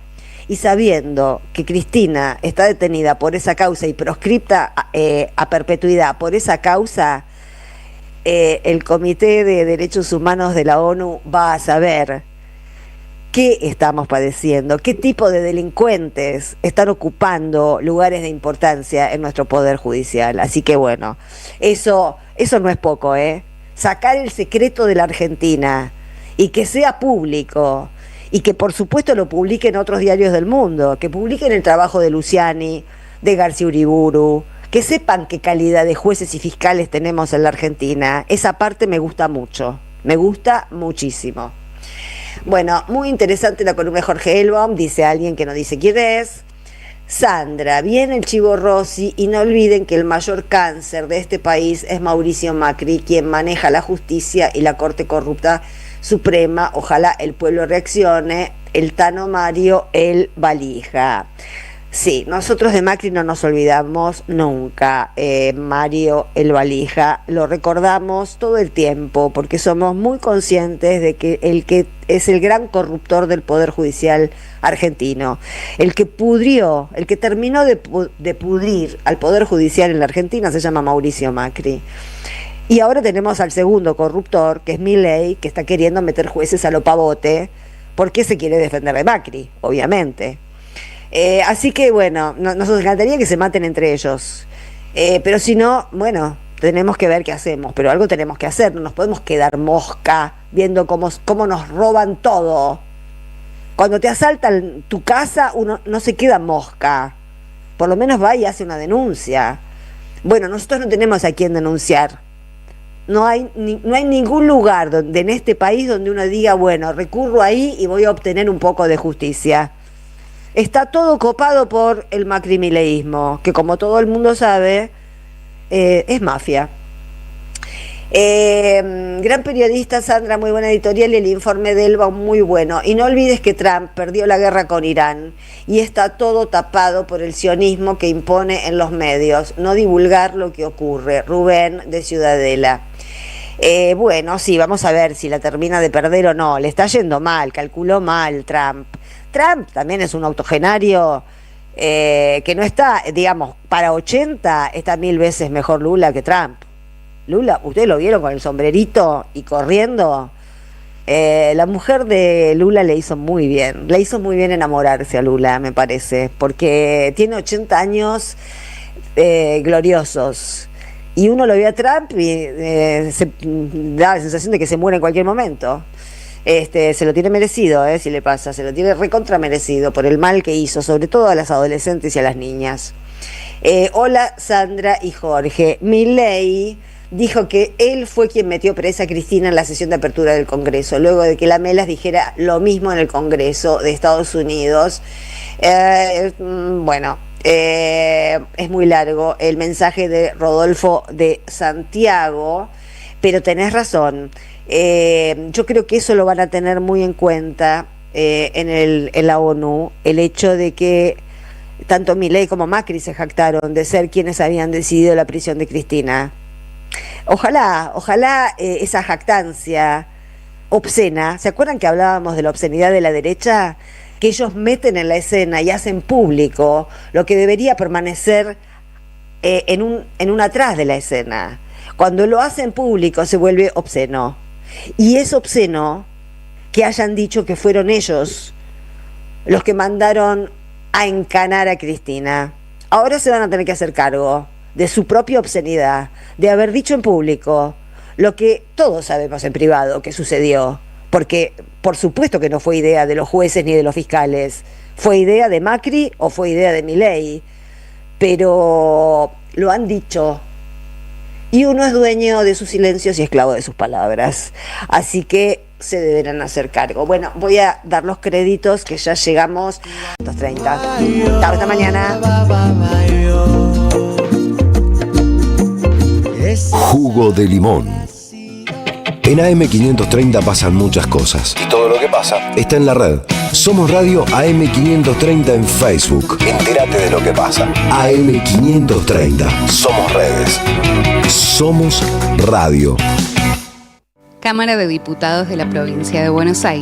y sabiendo que Cristina está detenida por esa causa y proscripta a perpetuidad por esa causa, el Comité de Derechos Humanos de la ONU va a saber qué estamos padeciendo, qué tipo de delincuentes están ocupando lugares de importancia en nuestro Poder Judicial. Así que bueno, eso no es poco, sacar el secreto de la Argentina y que sea público y que por supuesto lo publiquen otros diarios del mundo, que publiquen el trabajo de Luciani, de García Uriburu, que sepan qué calidad de jueces y fiscales tenemos en la Argentina. Esa parte me gusta mucho, me gusta muchísimo. Bueno, muy interesante la columna de Jorge Elbaum, dice alguien que no dice quién es. Sandra, viene el Chivo Rossi y no olviden que el mayor cáncer de este país es Mauricio Macri, quien maneja la justicia y la Corte Corrupta Suprema. Ojalá el pueblo reaccione. El Tano Mario, el valija. Sí, nosotros de Macri no nos olvidamos nunca, Mario el valija, lo recordamos todo el tiempo porque somos muy conscientes de que el que es el gran corruptor del Poder Judicial argentino, el que pudrió, el que terminó de pudrir al Poder Judicial en la Argentina se llama Mauricio Macri. Y ahora tenemos al segundo corruptor, que es Milei, que está queriendo meter jueces a lo pavote porque se quiere defender de Macri, obviamente. Así que bueno, nos encantaría que se maten entre ellos, pero si no, bueno, tenemos que ver qué hacemos, pero algo tenemos que hacer, no nos podemos quedar mosca viendo cómo nos roban todo. Cuando te asaltan tu casa, uno no se queda mosca, por lo menos va y hace una denuncia. Bueno, nosotros no tenemos a quién denunciar, no hay ningún lugar en este país donde uno diga, bueno, recurro ahí y voy a obtener un poco de justicia. Está todo copado por el macrimileísmo, que como todo el mundo sabe, es mafia. Gran periodista, Sandra, muy buena editorial, y el informe de Elba muy bueno. Y no olvides que Trump perdió la guerra con Irán y está todo tapado por el sionismo que impone en los medios. No divulgar lo que ocurre. Rubén, de Ciudadela. Bueno, sí, vamos a ver si la termina de perder o no. Le está yendo mal, calculó mal Trump. Trump también es un octogenario que no está, digamos, para 80 está 1000 veces mejor Lula que Trump. Lula, ¿ustedes lo vieron con el sombrerito y corriendo? La mujer de Lula le hizo muy bien enamorarse a Lula, me parece, porque tiene 80 años gloriosos. Y uno lo ve a Trump y se da la sensación de que se muere en cualquier momento. Se lo tiene merecido, si le pasa, se lo tiene recontra merecido por el mal que hizo, sobre todo a las adolescentes y a las niñas. Hola Sandra y Jorge. Milei dijo que él fue quien metió presa a Cristina en la sesión de apertura del Congreso, luego de que Lamelas dijera lo mismo en el Congreso de Estados Unidos. Bueno, es muy largo el mensaje de Rodolfo de Santiago, pero tenés razón. Yo creo que eso lo van a tener muy en cuenta en la ONU, el hecho de que tanto Milei como Macri se jactaron de ser quienes habían decidido la prisión de Cristina. Ojalá esa jactancia obscena, ¿se acuerdan que hablábamos de la obscenidad de la derecha? Que ellos meten en la escena y hacen público lo que debería permanecer en un atrás de la escena. Cuando lo hacen público se vuelve obsceno. Y es obsceno que hayan dicho que fueron ellos los que mandaron a encanar a Cristina. Ahora se van a tener que hacer cargo de su propia obscenidad, de haber dicho en público lo que todos sabemos en privado que sucedió, porque por supuesto que no fue idea de los jueces ni de los fiscales, fue idea de Macri o fue idea de Milei, pero lo han dicho. Y uno es dueño de sus silencios y esclavo de sus palabras. Así que se deberán hacer cargo. Bueno, voy a dar los créditos que ya llegamos a 2:30. Hasta mañana. Jugo de limón. En AM530 pasan muchas cosas. Y todo lo que pasa está en la red. Somos Radio AM530 en Facebook. Entérate de lo que pasa. AM530. Somos redes. Somos radio. Cámara de Diputados de la Provincia de Buenos Aires.